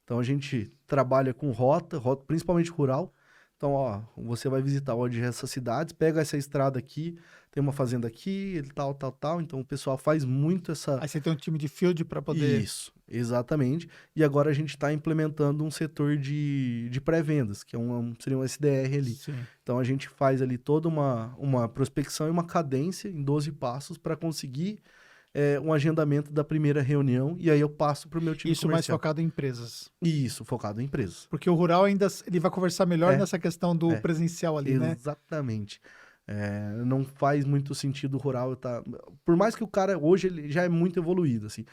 Speaker 2: Então, a gente trabalha com rota, principalmente rural. Então, ó, você vai visitar hoje essas cidades, pega essa estrada aqui, tem uma fazenda aqui, tal, tal, tal. Então, o pessoal faz muito essa...
Speaker 1: Aí você tem um time de field para poder...
Speaker 2: Isso, exatamente. E agora a gente está implementando um setor de pré-vendas, que seria um SDR ali.
Speaker 1: Sim.
Speaker 2: Então, a gente faz ali toda uma prospecção e uma cadência em 12 passos para conseguir um agendamento da primeira reunião, e aí eu passo para o meu time
Speaker 1: Isso
Speaker 2: comercial.
Speaker 1: mais focado em empresas.
Speaker 2: Isso, focado em empresas.
Speaker 1: Porque o rural ainda ele vai conversar melhor nessa questão do presencial ali, né?
Speaker 2: Exatamente. Não faz muito sentido o rural tá... Por mais que o cara hoje ele já é muito evoluído, assim.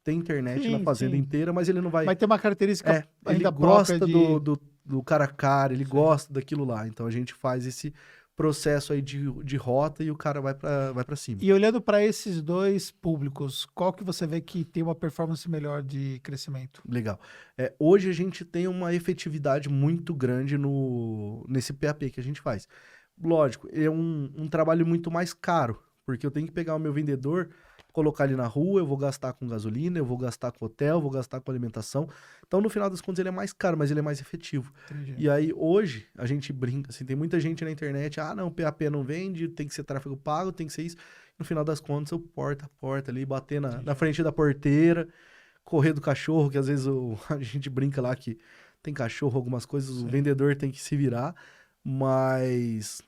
Speaker 2: Tem internet na fazenda inteira, mas ele não vai...
Speaker 1: Vai ter uma característica ainda
Speaker 2: ele gosta
Speaker 1: própria
Speaker 2: do cara a cara, ele gosta daquilo lá. Então a gente faz esse processo aí de rota e o cara vai para cima.
Speaker 1: E olhando para esses dois públicos, qual que você vê que tem uma performance melhor de crescimento?
Speaker 2: Legal. Hoje a gente tem uma efetividade muito grande nesse PAP que a gente faz. Lógico, é um trabalho muito mais caro, porque eu tenho que pegar o meu vendedor, colocar ele na rua, eu vou gastar com gasolina, eu vou gastar com hotel, eu vou gastar com alimentação. Então, no final das contas, ele é mais caro, mas ele é mais efetivo.
Speaker 1: Entendi.
Speaker 2: E aí, hoje, a gente brinca, assim, tem muita gente na internet, não, PAP não vende, tem que ser tráfego pago, tem que ser isso. No final das contas, eu porta a porta ali, bater na frente da porteira, correr do cachorro, que às vezes a gente brinca lá que tem cachorro, algumas coisas, o vendedor tem que se virar, mas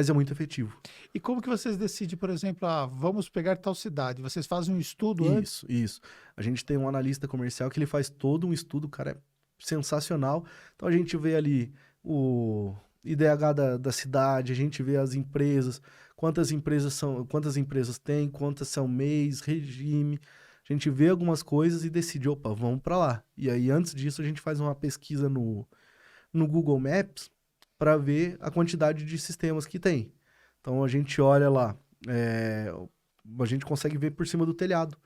Speaker 2: é muito efetivo.
Speaker 1: E como que vocês decidem, por exemplo, vamos pegar tal cidade? Vocês fazem um estudo antes?
Speaker 2: Isso. A gente tem um analista comercial que ele faz todo um estudo, o cara é sensacional. Então a gente vê ali o IDH da cidade, a gente vê as empresas, quantas empresas tem, quantas são mês, regime. A gente vê algumas coisas e decide, opa, vamos para lá. E aí antes disso a gente faz uma pesquisa no Google Maps para ver a quantidade de sistemas que tem. Então, a gente olha lá, a gente consegue ver por cima do telhado.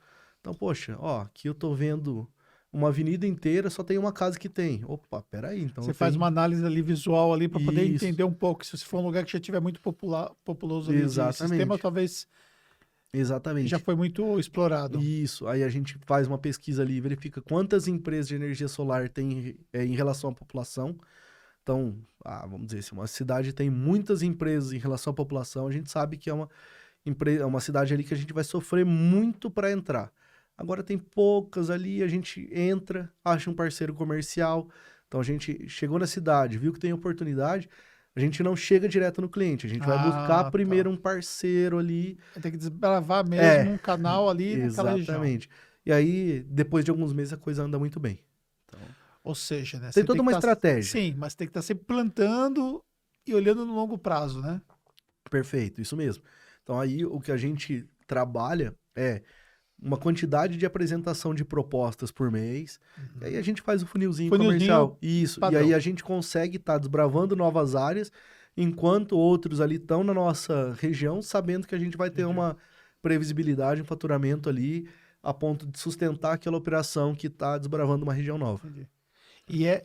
Speaker 2: Então, poxa, aqui eu tô vendo uma avenida inteira, só tem uma casa que tem. Opa, peraí, então...
Speaker 1: Você faz uma análise ali visual ali para poder entender um pouco. Se for um lugar que já tiver muito populoso ali de sistema, talvez...
Speaker 2: Exatamente.
Speaker 1: Já foi muito explorado.
Speaker 2: Isso, aí a gente faz uma pesquisa ali, verifica quantas empresas de energia solar tem em relação à população. Então, vamos dizer, se uma cidade tem muitas empresas em relação à população, a gente sabe que é uma cidade ali que a gente vai sofrer muito para entrar. Agora tem poucas ali, a gente entra, acha um parceiro comercial. Então a gente chegou na cidade, viu que tem oportunidade, a gente não chega direto no cliente, a gente vai buscar
Speaker 1: Ah, tá.
Speaker 2: primeiro um parceiro ali.
Speaker 1: Tem que desbravar mesmo
Speaker 2: É,
Speaker 1: um canal ali naquela região.
Speaker 2: exatamente. E aí, depois de alguns meses, a coisa anda muito bem. Então,
Speaker 1: Ou seja, né?
Speaker 2: tem
Speaker 1: Você tem
Speaker 2: toda
Speaker 1: que
Speaker 2: uma
Speaker 1: estar.
Speaker 2: estratégia.
Speaker 1: Sim, mas tem que estar sempre plantando e olhando no longo prazo, né?
Speaker 2: Perfeito, isso mesmo. Então aí o que a gente trabalha é uma quantidade de apresentação de propostas por mês, e aí a gente faz o funilzinho
Speaker 1: Funilzinho
Speaker 2: comercial. Isso, e aí
Speaker 1: padrão.
Speaker 2: a gente consegue estar desbravando novas áreas, enquanto outros ali estão na nossa região, sabendo que a gente vai ter
Speaker 1: Entendi.
Speaker 2: uma previsibilidade, um faturamento ali, a ponto de sustentar aquela operação que está desbravando uma região nova.
Speaker 1: Entendi.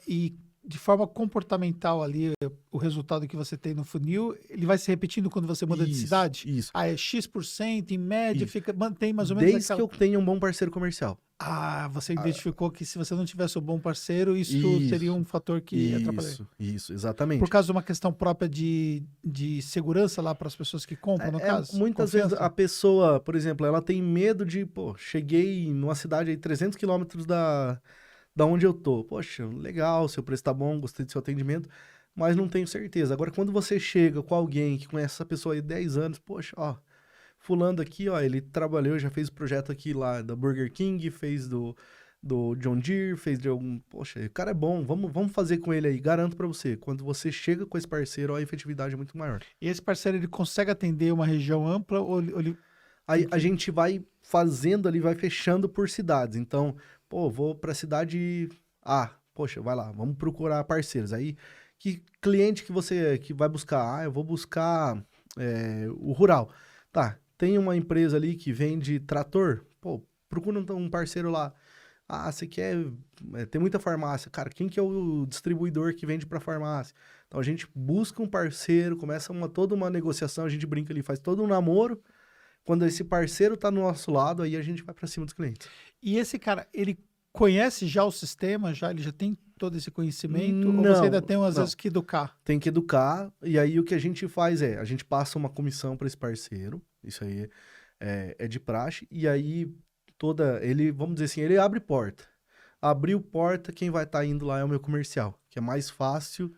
Speaker 1: E de forma comportamental ali, o resultado que você tem no funil, ele vai se repetindo quando você muda de
Speaker 2: Isso,
Speaker 1: cidade?
Speaker 2: isso,
Speaker 1: Ah, é X%, em média,
Speaker 2: isso.
Speaker 1: mantém mais ou menos
Speaker 2: Desde que
Speaker 1: aquela.
Speaker 2: eu tenha um bom parceiro comercial.
Speaker 1: Ah, você
Speaker 2: Ah,
Speaker 1: identificou que se você não tivesse um bom parceiro, isso seria
Speaker 2: isso.
Speaker 1: um fator que atrapalharia.
Speaker 2: Isso,
Speaker 1: Por
Speaker 2: exatamente.
Speaker 1: causa de uma questão própria de segurança lá para as pessoas que compram, no caso?
Speaker 2: Muitas vezes a
Speaker 1: Confiança?
Speaker 2: pessoa, por exemplo, ela tem medo de, pô, cheguei numa cidade aí 300 quilômetros da onde eu tô. Poxa, legal, seu preço tá bom, gostei do seu atendimento, mas não tenho certeza. Agora, quando você chega com alguém que conhece essa pessoa aí 10 anos, poxa, ó, fulano aqui, ó, ele trabalhou, já fez o projeto aqui lá da Burger King, fez do John Deere, fez de algum... Poxa, o cara é bom, vamos fazer com ele aí, garanto pra você. Quando você chega com esse parceiro, a efetividade é muito maior.
Speaker 1: E esse parceiro, ele consegue atender uma região ampla ou ele tem
Speaker 2: Aí a
Speaker 1: que...
Speaker 2: gente vai fazendo ali, vai fechando por cidades. Então, pô, vou pra cidade A. Poxa, vai lá, vamos procurar parceiros. Aí, que cliente que você que vai buscar? Ah, eu vou buscar o rural. Tá, tem uma empresa ali que vende trator. Pô, procura um parceiro lá. Ah, você quer... tem muita farmácia. Cara, quem que é o distribuidor que vende pra farmácia? Então, a gente busca um parceiro, começa toda uma negociação, a gente brinca ali, faz todo um namoro. Quando esse parceiro tá no nosso lado, aí a gente vai para cima dos clientes.
Speaker 1: E esse cara, ele conhece já o sistema, ele já tem todo esse conhecimento? Ou você ainda
Speaker 2: Não,
Speaker 1: tem, às
Speaker 2: não.
Speaker 1: vezes, que educar?
Speaker 2: Tem que educar, e aí o que a gente faz a gente passa uma comissão para esse parceiro, isso aí é de praxe, e aí ele, vamos dizer assim, ele abre porta. Abriu porta, quem vai estar indo lá é o meu comercial, que é mais fácil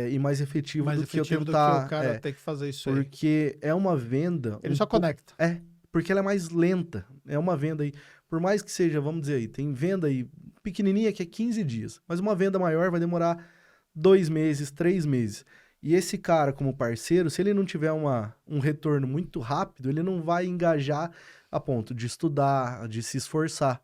Speaker 2: e mais efetivo
Speaker 1: Mais
Speaker 2: do que eu
Speaker 1: efetivo do que o
Speaker 2: tentar,
Speaker 1: cara ter que fazer isso aí.
Speaker 2: porque é uma venda
Speaker 1: Ele só conecta.
Speaker 2: porque ela é mais lenta. É uma venda aí, por mais que seja, vamos dizer aí, tem venda aí pequenininha que é 15 dias, mas uma venda maior vai demorar 2 meses, 3 meses. E esse cara, como parceiro, se ele não tiver um retorno muito rápido, ele não vai engajar a ponto de estudar, de se esforçar.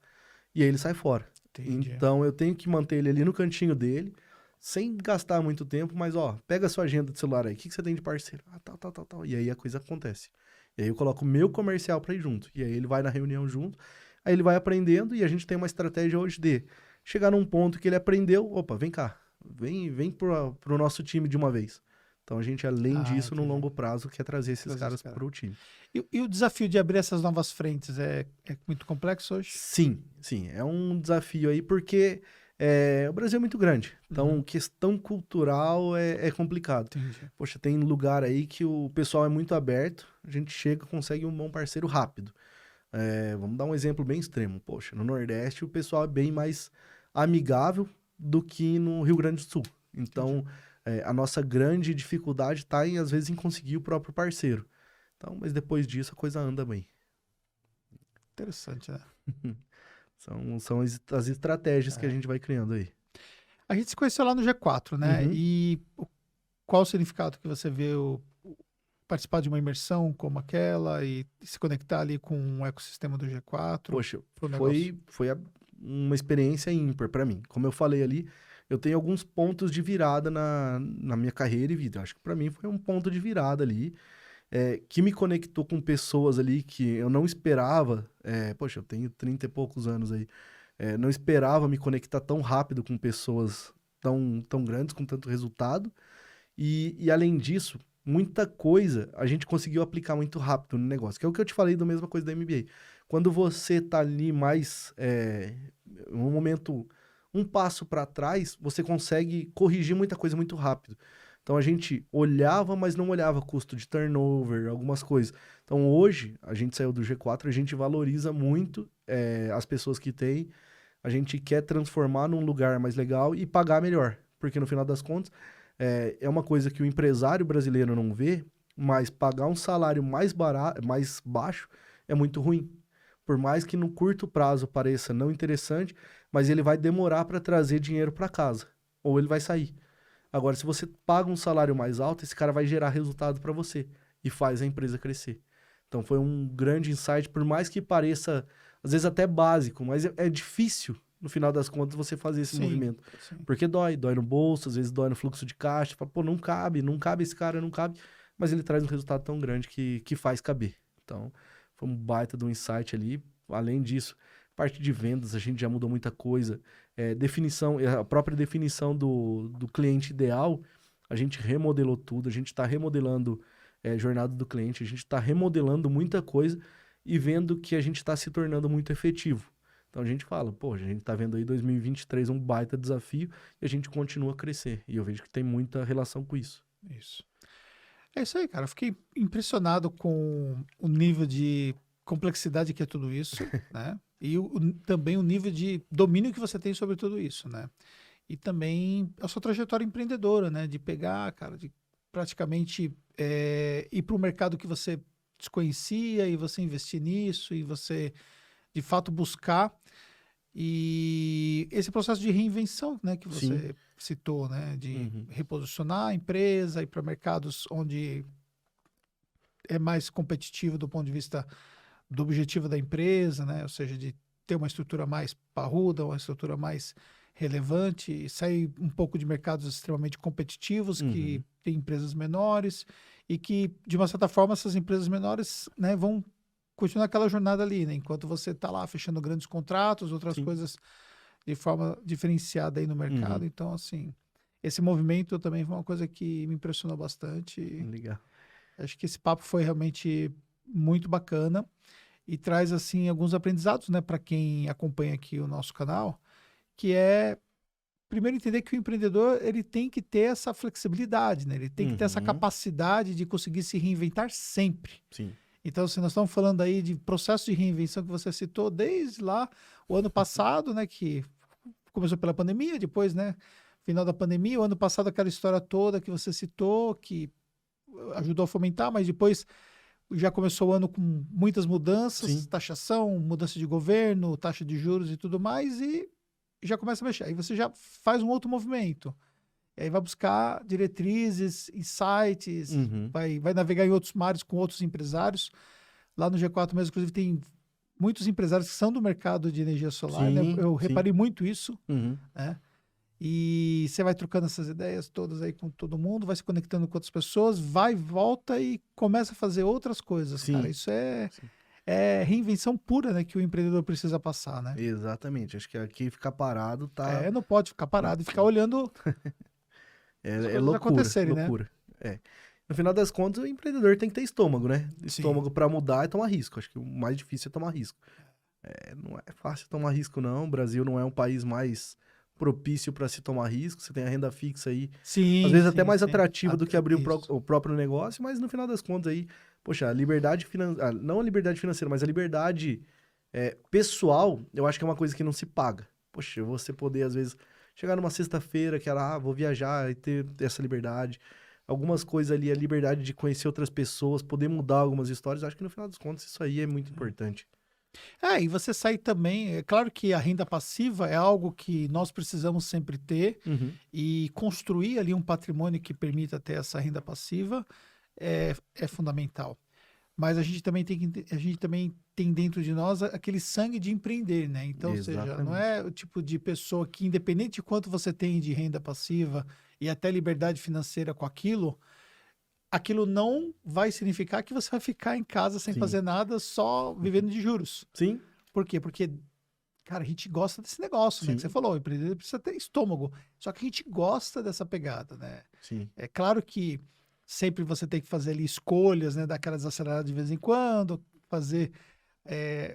Speaker 2: E aí ele sai fora.
Speaker 1: Entendi.
Speaker 2: Então eu tenho que manter ele ali no cantinho dele, sem gastar muito tempo, mas ó, pega a sua agenda do celular aí, o que você tem de parceiro? Ah, tal. E aí a coisa acontece. E aí eu coloco o meu comercial pra ir junto. E aí ele vai na reunião junto, aí ele vai aprendendo e a gente tem uma estratégia hoje de chegar num ponto que ele aprendeu, opa, vem cá, vem pro nosso time de uma vez. Então a gente, além disso, no
Speaker 1: Entendi.
Speaker 2: longo prazo, quer trazer esses
Speaker 1: Trazer
Speaker 2: caras
Speaker 1: esse cara.
Speaker 2: pro time.
Speaker 1: E o desafio de abrir essas novas frentes é muito complexo hoje?
Speaker 2: Sim, é um desafio aí, porque o Brasil é muito grande. Então, questão cultural é complicado.
Speaker 1: Entendi.
Speaker 2: Poxa, tem lugar aí que o pessoal é muito aberto, a gente chega e consegue um bom parceiro rápido. Vamos dar um exemplo bem extremo. Poxa, no Nordeste o pessoal é bem mais amigável do que no Rio Grande do Sul. Então, a nossa grande dificuldade está, às vezes, em conseguir o próprio parceiro. Então, mas depois disso a coisa anda bem.
Speaker 1: Interessante, né?
Speaker 2: São as estratégias que a gente vai criando aí.
Speaker 1: A gente se conheceu lá no G4, né?
Speaker 2: Uhum.
Speaker 1: E qual o significado que você vê participar de uma imersão como aquela e se conectar ali com o ecossistema do G4?
Speaker 2: Poxa,
Speaker 1: pro negócio?
Speaker 2: foi uma experiência ímpar para mim. Como eu falei ali, eu tenho alguns pontos de virada na minha carreira e vida. Acho que para mim foi um ponto de virada ali, que me conectou com pessoas ali que eu não esperava. Poxa, eu tenho 30 e poucos anos aí. Não esperava me conectar tão rápido com pessoas tão grandes, com tanto resultado. E além disso, muita coisa a gente conseguiu aplicar muito rápido no negócio, que é o que eu te falei da mesma coisa da MBA. Quando você tá ali mais, um momento, um passo para trás, você consegue corrigir muita coisa muito rápido. Então a gente olhava, mas não olhava custo de turnover, algumas coisas. Então hoje, a gente saiu do G4, a gente valoriza muito as pessoas que têm, a gente quer transformar num lugar mais legal e pagar melhor. Porque no final das contas, é uma coisa que o empresário brasileiro não vê, mas pagar um salário mais barato, mais baixo é muito ruim. Por mais que no curto prazo pareça não interessante, mas ele vai demorar para trazer dinheiro para casa. Ou ele vai sair. Agora, se você paga um salário mais alto, esse cara vai gerar resultado para você e faz a empresa crescer. Então foi um grande insight, por mais que pareça, às vezes até básico, mas é difícil, no final das contas, você fazer esse movimento.
Speaker 1: Sim.
Speaker 2: Porque dói no bolso, às vezes dói no fluxo de caixa, fala, pô, não cabe esse cara, não cabe, mas ele traz um resultado tão grande que faz caber. Então, foi um baita de um insight ali. Além disso, parte de vendas, a gente já mudou muita coisa. A própria definição do cliente ideal, a gente remodelou tudo, a gente está remodelando jornada do cliente, a gente está remodelando muita coisa e vendo que a gente está se tornando muito efetivo. Então a gente fala, pô, a gente está vendo aí 2023 um baita desafio e a gente continua a crescer. E eu vejo que tem muita relação com isso.
Speaker 1: Isso. É isso aí, cara. Eu fiquei impressionado com o nível de complexidade que é tudo isso, né? E também o nível de domínio que você tem sobre tudo isso, né? E também a sua trajetória empreendedora, né? De pegar, cara, de praticamente ir para um mercado que você desconhecia e você investir nisso e você, de fato, buscar. E esse processo de reinvenção, né? Que você citou, né? De reposicionar a empresa, ir para mercados onde é mais competitivo do ponto de vista do objetivo da empresa, né? Ou seja, de ter uma estrutura mais parruda, uma estrutura mais relevante, e sair um pouco de mercados extremamente competitivos, que tem empresas menores, e que, de uma certa forma, essas empresas menores, né, vão continuar aquela jornada ali, né? Enquanto você está lá fechando grandes contratos, outras coisas de forma diferenciada aí no mercado. Então, assim, esse movimento também foi uma coisa que me impressionou bastante.
Speaker 2: Legal.
Speaker 1: Acho que esse papo foi realmente muito bacana e traz, assim, alguns aprendizados, né, para quem acompanha aqui o nosso canal, que é, primeiro, entender que o empreendedor, ele tem que ter essa flexibilidade, né? Ele tem que ter essa capacidade de conseguir se reinventar sempre.
Speaker 2: Sim.
Speaker 1: Então, se nós estamos falando aí de processo de reinvenção que você citou desde lá o ano passado, né, que começou pela pandemia, depois, né, final da pandemia, o ano passado aquela história toda que você citou, que ajudou a fomentar, mas depois já começou o ano com muitas mudanças, taxação, mudança de governo, taxa de juros e tudo mais, e já começa a mexer. Aí você já faz um outro movimento. E aí vai buscar diretrizes, insights, vai navegar em outros mares com outros empresários. Lá no G4 mesmo, inclusive, tem muitos empresários que são do mercado de energia solar, né? Eu reparei muito isso, né? E você vai trocando essas ideias todas aí com todo mundo, vai se conectando com outras pessoas, vai, volta e começa a fazer outras coisas, cara. Isso é reinvenção pura, né, que o empreendedor precisa passar, né?
Speaker 2: Exatamente. Acho que aqui ficar parado tá...
Speaker 1: Não pode ficar parado e ficar olhando as coisas acontecerem,
Speaker 2: loucura. Né? No final das contas, o empreendedor tem que ter estômago, né? Estômago para mudar e tomar risco. Acho que o mais difícil é tomar risco. Não é fácil tomar risco, não. O Brasil não é um país mais propício para se tomar risco. Você tem a renda fixa aí, às vezes até mais atrativa do que abrir o próprio negócio, mas no final das contas aí, poxa, a liberdade financeira, não a liberdade financeira, mas a liberdade pessoal, eu acho que é uma coisa que não se paga. Poxa, você poder, às vezes, chegar numa sexta-feira que vou viajar e ter essa liberdade. Algumas coisas ali, a liberdade de conhecer outras pessoas, poder mudar algumas histórias, acho que no final das contas isso aí é muito importante.
Speaker 1: E você sair também, é claro que a renda passiva é algo que nós precisamos sempre ter e construir ali um patrimônio que permita ter essa renda passiva é fundamental. Mas a gente também tem dentro de nós aquele sangue de empreender, né? Então, ou seja, não é o tipo de pessoa que, independente de quanto você tem de renda passiva e até liberdade financeira com aquilo não vai significar que você vai ficar em casa sem fazer nada, só vivendo de juros.
Speaker 2: Sim.
Speaker 1: Por quê? Porque, cara, a gente gosta desse negócio, né? Que você falou, o empreendedor precisa ter estômago. Só que a gente gosta dessa pegada, né?
Speaker 2: Sim.
Speaker 1: É claro que sempre você tem que fazer ali escolhas, né? Dar aquela desacelerada de vez em quando, fazer...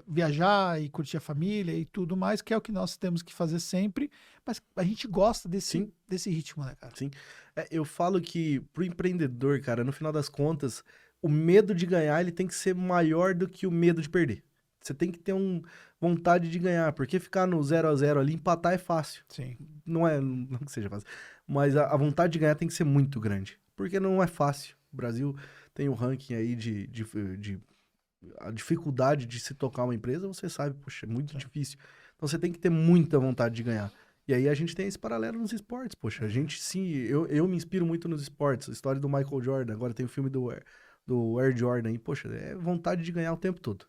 Speaker 1: viajar e curtir a família e tudo mais, que é o que nós temos que fazer sempre, mas a gente gosta desse ritmo, né, cara?
Speaker 2: Sim. Eu falo que pro empreendedor, cara, no final das contas, o medo de ganhar, ele tem que ser maior do que o medo de perder. Você tem que ter vontade de ganhar, porque ficar no 0-0 ali, empatar é fácil.
Speaker 1: Sim.
Speaker 2: Não que seja fácil, mas a vontade de ganhar tem que ser muito grande, porque não é fácil. O Brasil tem um ranking aí a dificuldade de se tocar uma empresa, você sabe, poxa, é muito difícil. Então você tem que ter muita vontade de ganhar. E aí a gente tem esse paralelo nos esportes, poxa. A gente, sim, eu me inspiro muito nos esportes. A história do Michael Jordan, agora tem o filme do Air Jordan aí, poxa, é vontade de ganhar o tempo todo.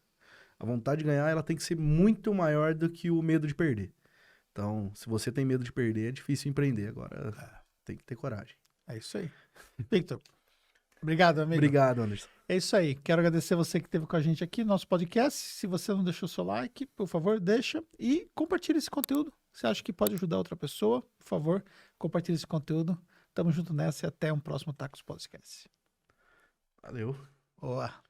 Speaker 2: A vontade de ganhar, ela tem que ser muito maior do que o medo de perder. Então, se você tem medo de perder, é difícil empreender. Agora, tem que ter coragem.
Speaker 1: É isso aí. Victor, obrigado, amigo.
Speaker 2: Obrigado, Anderson.
Speaker 1: É isso aí. Quero agradecer você que esteve com a gente aqui no nosso podcast. Se você não deixou seu like, por favor, deixa e compartilhe esse conteúdo. Você acha que pode ajudar outra pessoa? Por favor, compartilhe esse conteúdo. Tamo junto nessa e até um próximo Tacos Podcast.
Speaker 2: Valeu.
Speaker 1: Boa.